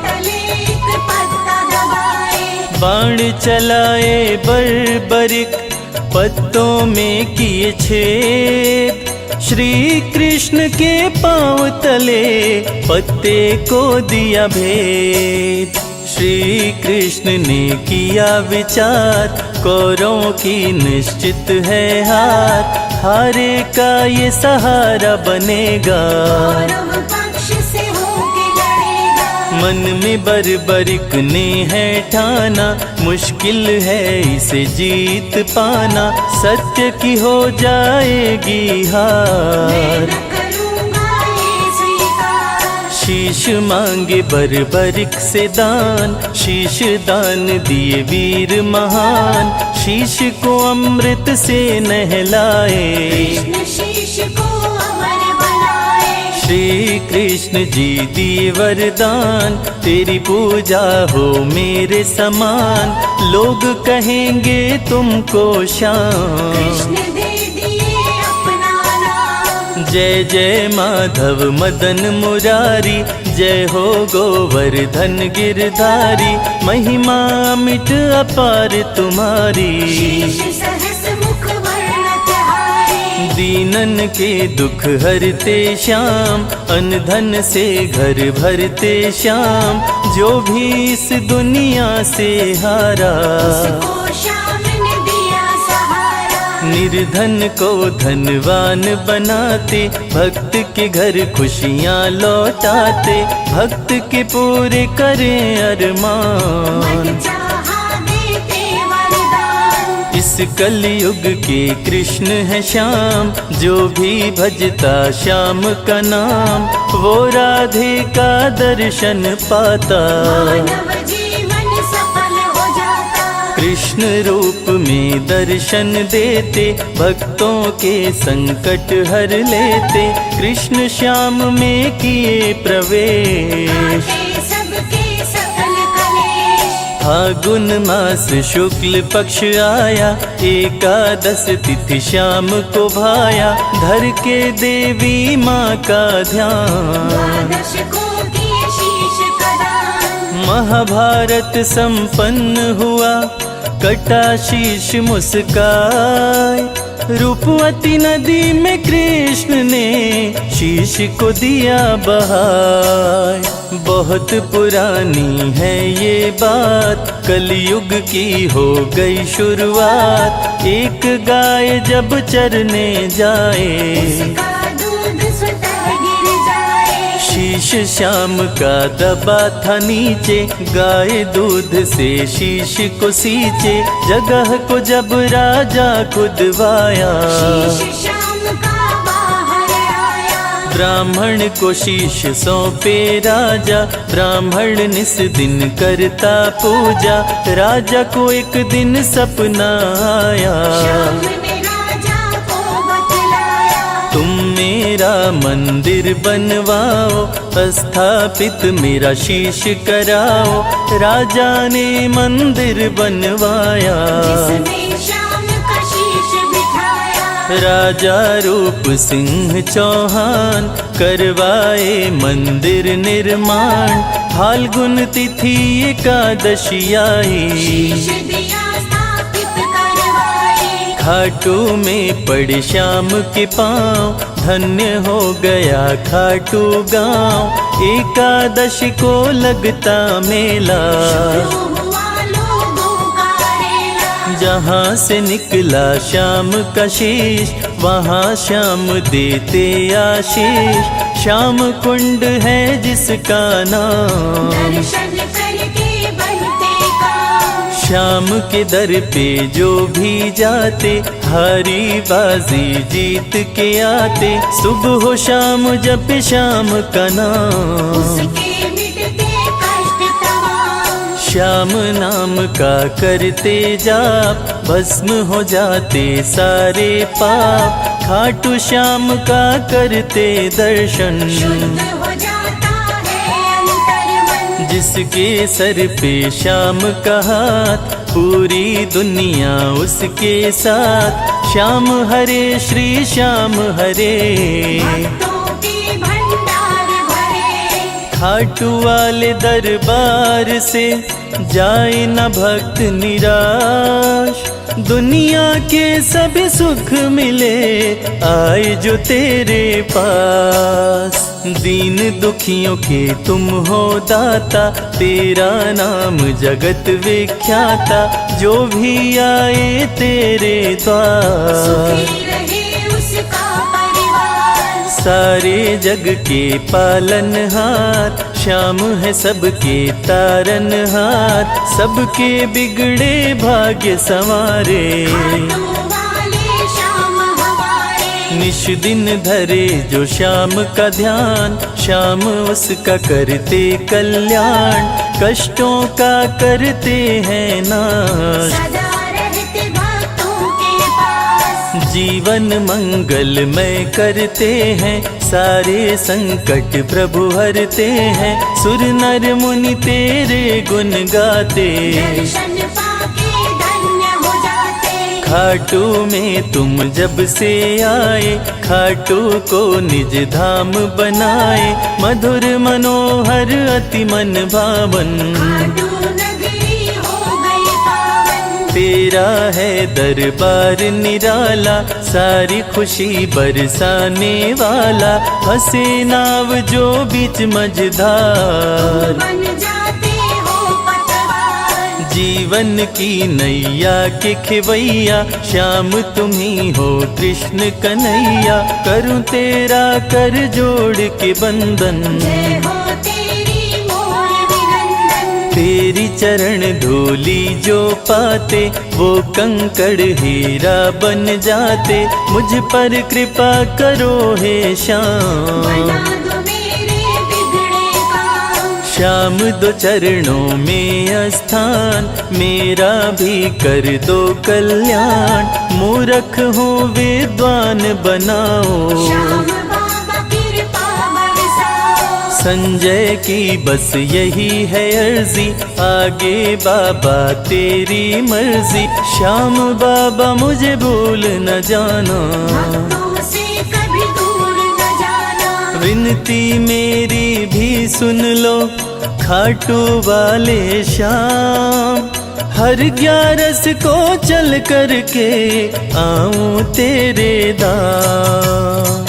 तले एक पत्ता दबाए। बाण चलाए बर्बरिक, पत्तों में किए छेद। श्री कृष्ण के पांव तले पत्ते को दिया भेद। श्री कृष्ण ने किया विचार, कौरवों की निश्चित है हार। हारे का ये सहारा बनेगा, कौरव पक्ष से होके लड़ेगा। मन में बर्बरिक ने है ठाना, मुश्किल है इसे जीत पाना। सत्य की हो जाएगी मैं हार, न करूँगा ये स्वीकार। शीश मांगे बर्बरिक से दान, शीश दान दिए वीर महान, शीश को अमृत से नहलाए, कृष्ण शीश को अमर बनाए। श्री कृष्ण जी दिए वरदान, तेरी पूजा हो मेरे समान, लोग कहेंगे तुमको शान। कृष्ण दे दिए अपना नाम, जय जय माधव मदन मुरारी, जय हो गोवर्धन गिरधारी, महिमा मिट अपार तुम्हारी। शीश सहस मुख वर्णत हारे, दीनन के दुख हरते श्याम, अन्न धन से घर भरते श्याम, जो भी इस दुनिया से हारा, उसको श्याम ने दिया सहारा। निर्धन को धनवान बनाते, भक्त के घर खुशियाँ लौटाते, भक्त के पूरे करें अरमान। मन चाहा देते वरदान, इस कलयुग के कृष्ण है श्याम, जो भी भजता श्याम का नाम, वो राधे का दर्शन पाता। मानव जीवन सफल हो जाता, कृष्ण रूप में दर्शन देते, भक्तों के संकट हर लेते, कृष्ण श्याम में किए प्रवेश। काटे सबके सकल कलेश, फागुन मास शुक्ल पक्ष आया, एकादश तिथि श्याम को भाया, धर के देवी माँ का ध्यान। द्वादश को किए शीश कदान, महाभारत संपन्न हुआ, कटा शीश मुस्काय, रूपवती नदी में कृष्ण ने शीश को दिया बहाय। बहुत पुरानी है ये बात, कलयुग की हो गई शुरुआत, एक गाय जब चरने जाए, उसका दूध स्वतः गिर जाए। शीश श्याम का दबा था नीचे, गाय दूध से शीश को सींचे, जगह को जब राजा खुदवाया, शीश श्याम का बाहर आया। ब्राह्मण को शीश सौंपे राजा, ब्राह्मण निस दिन करता पूजा, राजा को एक दिन सपना आया, श्याम ने राजा को बतलाया। तुम मेरा मंदिर बनवाओ, स्थापित मेरा शीश कराओ, राजा ने मंदिर बनवाया। जिसमें श्याम का शीश बिठाया, राजा रूप सिंह चौहान, करवाए मंदिर निर्माण, फाल्गुन तिथि एकादशी आई, शीश दिया स्थापित करवाए। खाटू में पड़े श्याम के पाँव, धन्य हो गया खाटू गांव, एकादशी को लगता मेला, शुरू हुआ लोगों का रेला। जहाँ से निकला श्याम का शीश, वहाँ श्याम देते आशीष, श्याम कुंड है जिसका नाम, दर्शन करके बनते काम, श्याम के दर पे जो भी जाते, हारी बाजी जीत के आते, सुबह हो शाम जप श्याम का नाम, उसके मिटते कष्ट तमाम। श्याम नाम का करते जाप, भस्म हो जाते सारे पाप, खाटू श्याम का करते दर्शन, शुद्ध हो जाता है अंतर्मन। जिसके सर पे श्याम का हाथ, पूरी दुनिया उसके साथ, श्याम हरे श्री श्याम हरे, भक्तों के भंडार भरे। खाटू वाले दरबार से जाए न भक्त निराश, दुनिया के सभी सुख मिले आए जो तेरे पास। दीन दुखियों के तुम हो दाता, तेरा नाम जगत विख्याता, जो भी आए तेरे द्वार, सुखी रहे उसका परिवार। सारे जग के पालनहार, श्याम है सबके तारनहार, सबके बिगड़े भाग्य संवारे। खाटू वाले श्याम हमारे, निश दिन धरे जो श्याम का ध्यान, श्याम उसका करते कल्याण, कष्टों का करते हैं नाश, सदा रहते भक्तों के पास। जीवन मंगलमय करते हैं, सारे संकट प्रभु हरते हैं, सुर नर मुनि तेरे गुण गाते, दर्शन पाके धन्य हो जाते। खाटू में तुम जब से आए, खाटू को निज धाम बनाए, मधुर मनोहर अति मन भावन, खाटू नगरी हो गई पावन। तेरा है दरबार निराला, सारी खुशी बरसाने वाला, हंसे नाव जो बीच मझधार, बन जाते हो पतवार। जीवन की नैया के खिवैया, श्याम तुम्ही हो कृष्ण कन्हैया, करूं तेरा कर जोड़ के बंदन, जय हो तेरी मोर विरंदन। तेरी चरण धूली जो पाते, वो कंकड़ हीरा बन जाते, मुझ पर कृपा करो हे श्याम, बना दो मेरे बिगड़े काम। श्याम दो चरणों में स्थान, मेरा भी कर दो कल्याण, मूर्ख हूँ विद्वान बनाओ, श्याम बाबा कृपा बरसाओ। संजय की बस यही है अर्जी, आगे बाबा तेरी मर्जी, श्याम बाबा मुझे भूल न जाना, भक्तों से कभी दूर न जाना। विनती मेरी भी सुन लो, खाटू वाले श्याम, हर 11 को चल करके आऊं तेरे धाम।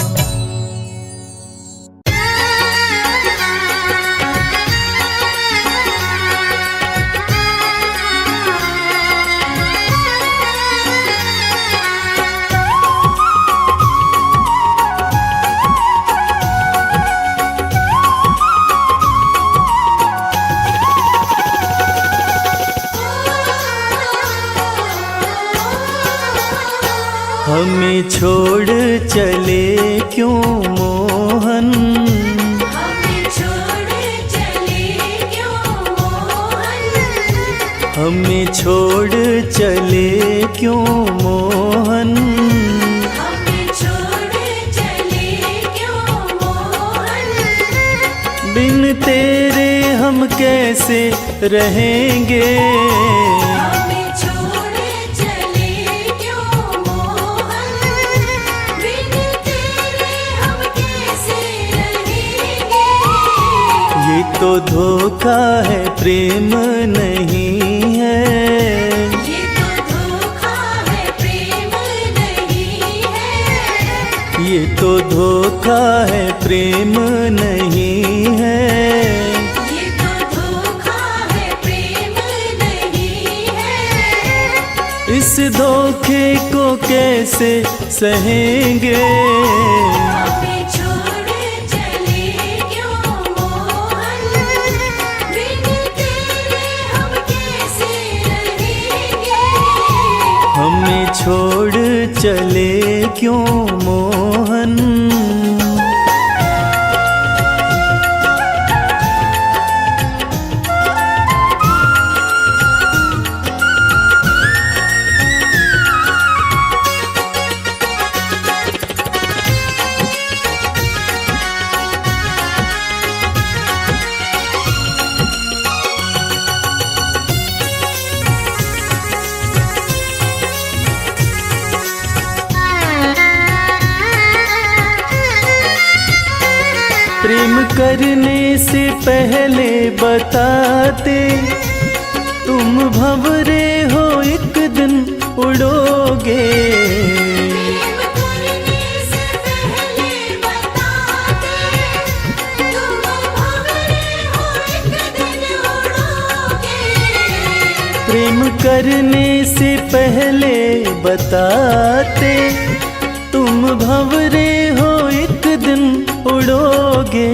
हमें छोड़ चले क्यों मोहन, हमें छोड़ चले क्यों मोहन। हमें छोड़ चले क्यों मोहन, हमें छोड़ चले क्यों मोहन। बिन तेरे हम कैसे रहेंगे, हमें छोड़ चले क्यों मोहन। बिन तेरे हम कैसे रहेंगे। ये तो धोखा है प्रेम नहीं है, ये तो धोखा है प्रेम नहीं है। ये तो धोखा है प्रेम नहीं है, ये तो धोखा है प्रेम नहीं है। इस धोखे को कैसे सहेंगे, हमें छोड़ चले क्यों मोहन। बिन तेरे हम कैसे रहेंगे। हमें छोड़ चले क्यों मोहन। प्रेम करने से पहले बताते, तुम भंवरे हो एक दिन उड़ोगे। प्रेम करने से पहले बताते, तुम भंवरे हो एक दिन उड़ोगे। प्रेम करने से पहले बताते, तुम भंवरे हो एक दिन उड़ोगे।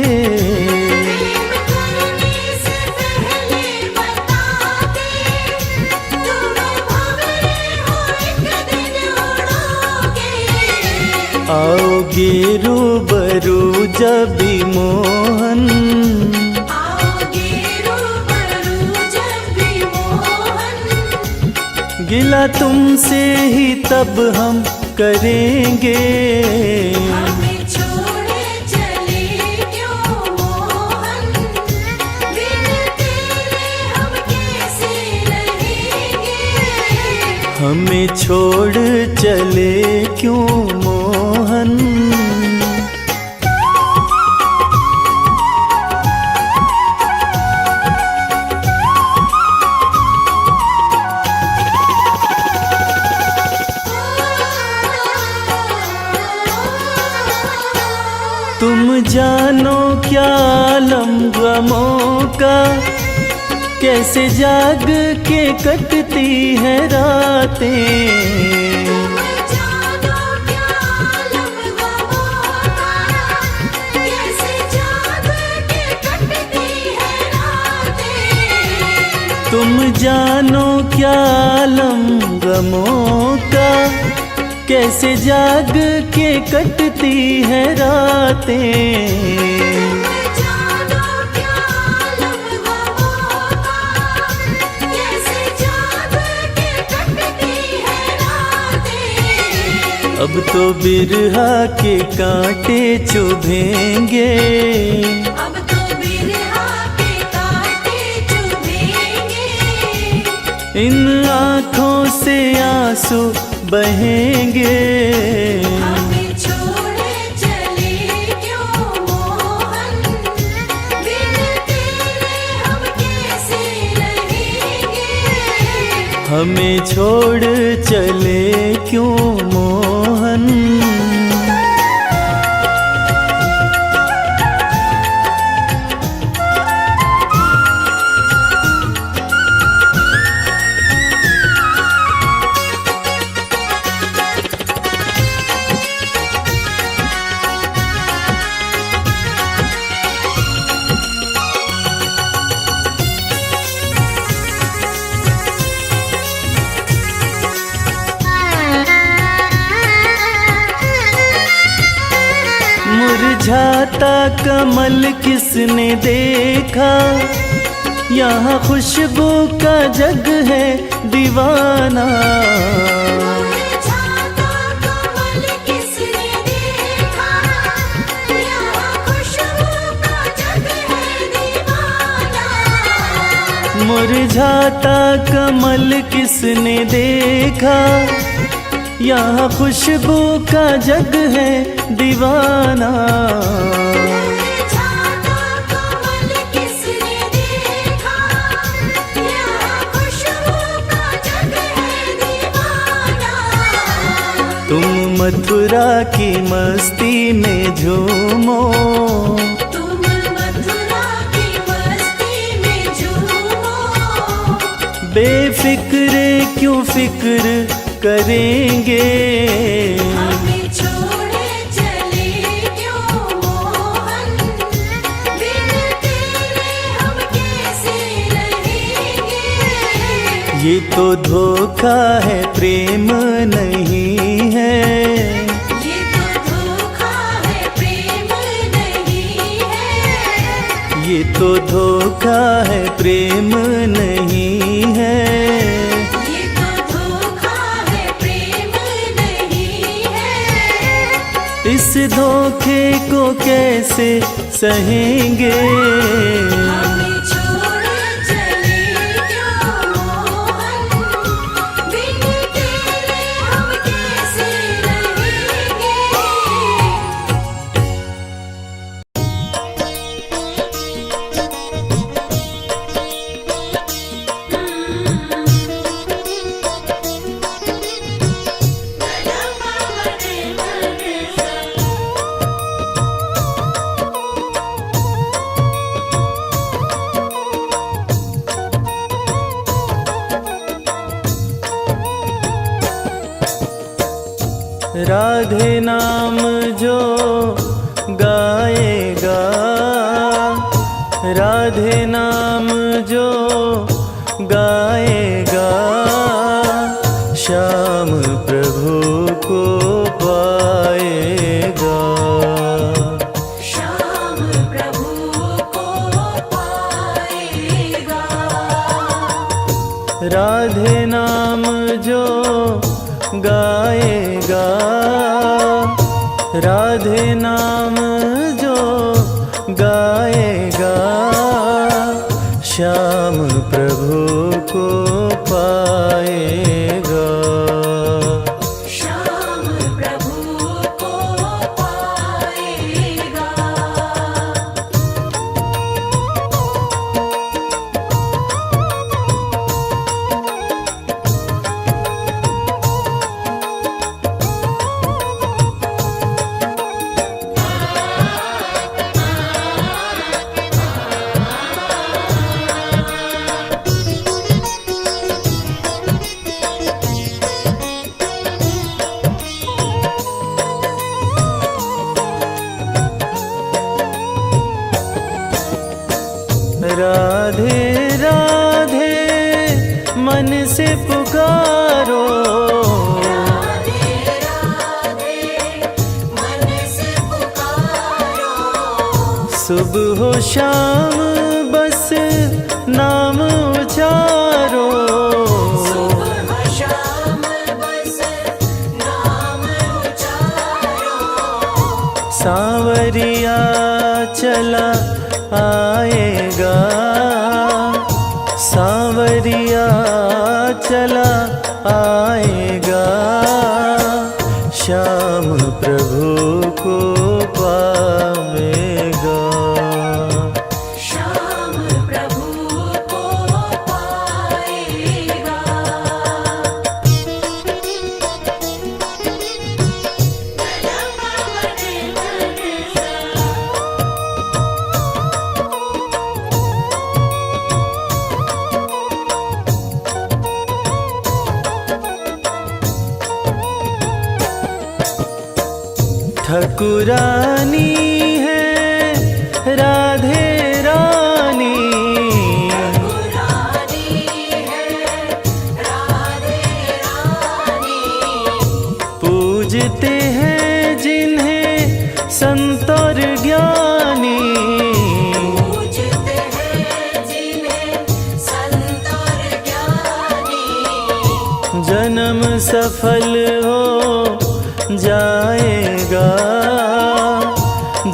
प्रेम करने से पहले बताते, तुम भंवरे हो एक दिन उड़ोगे। आओगे रूबरू जब भी मोहन, आओगे रूबरू जब भी मोहन, गिला तुमसे ही तब हम करेंगे। हमें छोड़े चले क्यों मोहन, बिन तेरे हम कैसे रहेंगे। हमें छोड़ चले क्यों मोहन। तुम जानो क्या आलम गमों का, कैसे जाग के कटती है रातें। जानो क्या आलम गमों का, कैसे जाग के कटती है रातें। तुम जानो क्या आलम गमों का, कैसे जाग के कटती है रातें। जानो क्या आलम गमों का, कैसे जाग के कटती है रातें। अब तो बिरहा के कांटे चुभेंगे, अब तो बिरहा के कांटे चुभेंगे। इन आँखों से आंसू बहेंगे। हमें छोड़े चले क्यों मोहन, बिन तेरे हम कैसे रहेंगे। हमें छोड़ चले क्यों मोहन। मुरझाता कमल किसने देखा, यहाँ खुशबू का जग है दीवाना। मुरझाता कमल किसने देखा, यहाँ खुशबू का जग है दीवाना। मुरझाता कमल किसने देखा, यहाँ खुशबू का जग है दीवाना। मुरझाता कमल किसने देखा, यहाँ खुशबू का जग है दीवाना। तुम मथुरा की मस्ती में झूमो, तुम मथुरा की मस्ती में झूमो। बेफिक्रे क्यों फिक्र करेंगे। हमें छोड़े चले क्यों मोहन, बिन तेरे हम कैसे रहेंगे। ये तो धोखा है प्रेम नहीं है, ये तो धोखा है प्रेम नहीं है। ये तो धोखा है प्रेम नहीं है। ये तो धोखा है प्रेम नहीं है। इस धोखे को कैसे सहेंगे। हमें छोड़ चले क्यों मोहन, बिन तेरे हम कैसे रहेंगे। राधे नाम जो गाएगा, राधे नाम जो गाएगा, श्याम प्रभु को पाएगा। श्याम प्रभु को पाएगा। राधे नाम जो गाएगा, राधे नाम जो गाएगा, श्याम प्रभु को पाएगा। श्याम प्रभु को पाएगा। राधे राधे मन से पुकारो, राधे राधे मन से पुकारो। सुबह हो शाम बस नाम उचारो। सुबह शाम बस नाम उचारो। सांवरिया चला आएगा, सांवरिया चला आएगा, श्याम प्रभु को पावेगा। श्याम प्रभु को पाएगा। ठकुरानी है राधे रानी, रानी है राधे रानी। पूजते हैं जिन्हें संत और ज्ञानी, पूजते हैं जिन्हें संत और ज्ञानी। जन्म सफल हो जाएगा,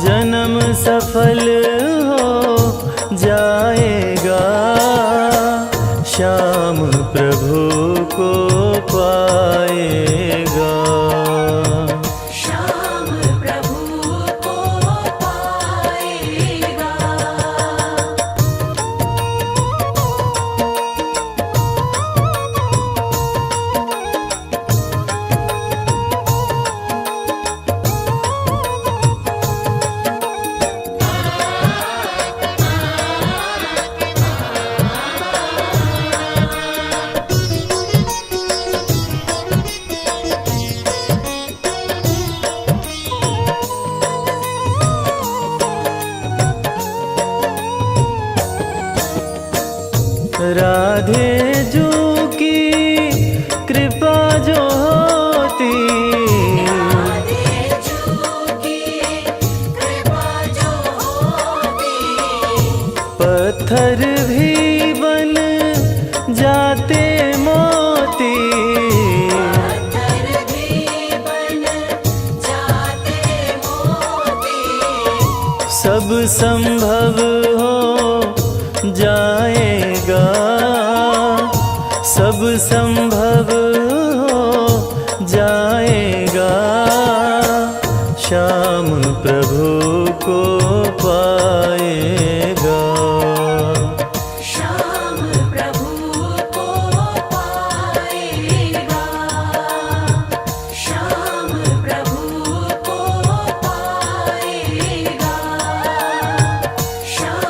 जन्म सफल हो जाएगा, श्याम प्रभु को पाएगा। श्याम प्रभु को पाएगा। राधे जू की कृपा जो होती, राधे जू की कृपा जो होती। पत्थर भी बन जाते मोती, पत्थर भी बन जाते मोती। सब संभव हो जाएगा, सब संभव हो जाएगा, श्याम प्रभु को पाएगा। श्याम प्रभु को पाएगा। श्याम प्रभु को पाएगा। श्याम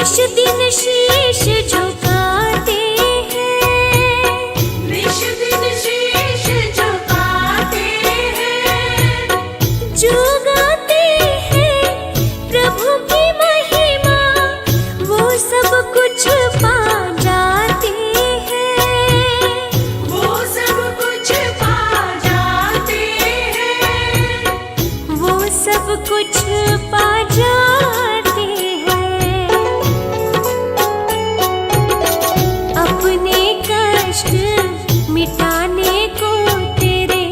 निश दिन शीश झुकाते हैं, निश दिन शीश झुकाते हैं, जो गाते हैं प्रभु की महिमा वो सब कुछ पा जाते हैं, वो सब कुछ पा जाते हैं, वो सब कुछ पा जाते हैं। अपने कष्ट मिटाने को तेरे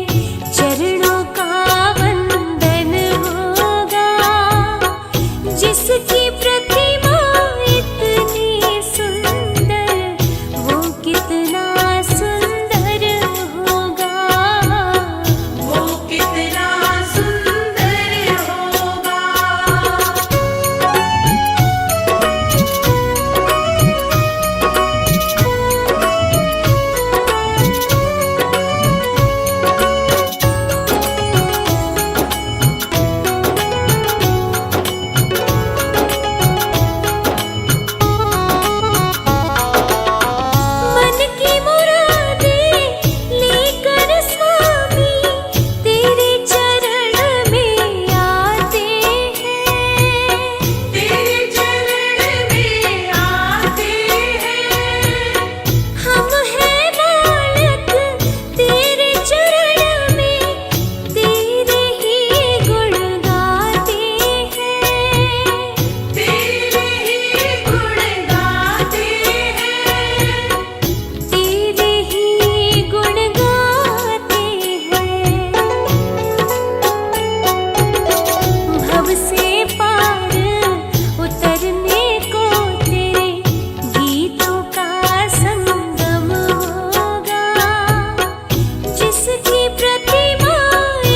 चरणों का वंदन होगा, जिसकी प्रतिमा इतनी सुंदर वो कितना सुंदर होगा, वो कितना सुंदर होगा। मन की मुरादें लेकर स्वामी तेरे चरण में आते हैं, तेरे चरण में आते हैं। हम हैं बालक तेरे चरण में तेरे ही गुण गाते हैं, तेरे ही गुण गाते हैं, तेरे ही गुण गाते हैं। भव से पार उतरने को तेरे गीतों का संगम होगा, जिसकी प्रतिमा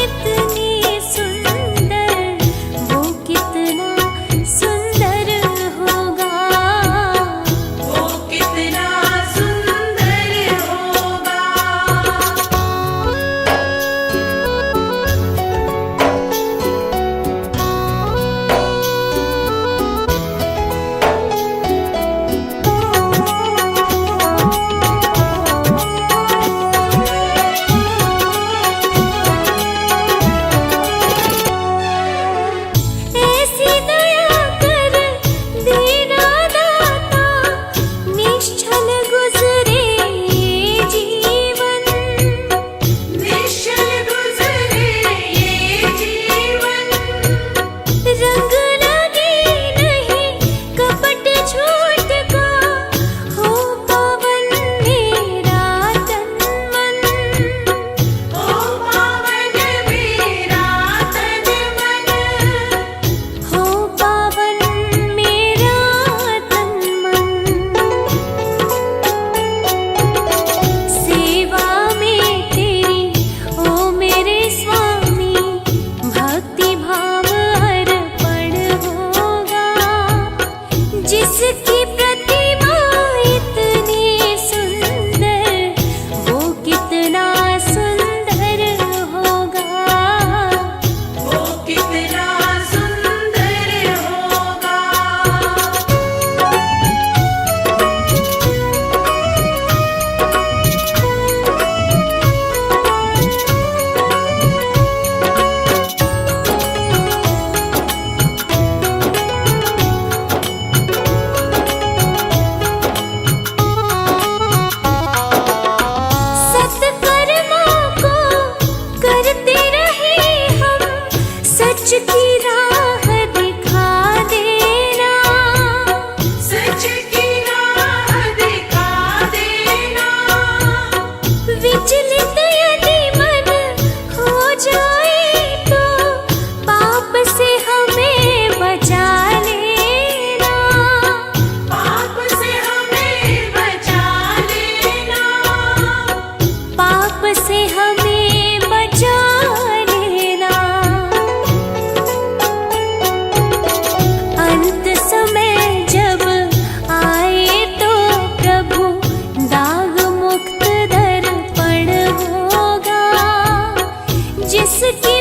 इतनी सुंदर वो कितना सुंदर होगा, वो कितना सुंदर होगा। ऐसी दया कर देना दाता, निश्चल गुजरे ये जीवन, निश्चल गुजरे ये जीवन। रंग लगे नहीं कपट झूठ का, हो पावन मेरा तन मन, हो पावन मेरा तन मन, हो पावन मेरा तन मन। सेवा में तेरी ओ मेरे स्वामी भक्ति भाव अर्पण होगा, जिसकी प्रतिमा इतनी सुंदर वो कितना सुंदर होगा, वो कितना सुंदर होगा। सत्कर्मों को करते रहे हम, सच की राह दिखा देना, सच की राह दिखा देना। विचलित यदि मन हो जाए तो पाप से हमें बचा लेना, पाप से हमें बचा लेना, पाप से हमें बचा लेना। अंत समय जब आए तो प्रभु दाग मुक्त दर्पण होगा, जिसकी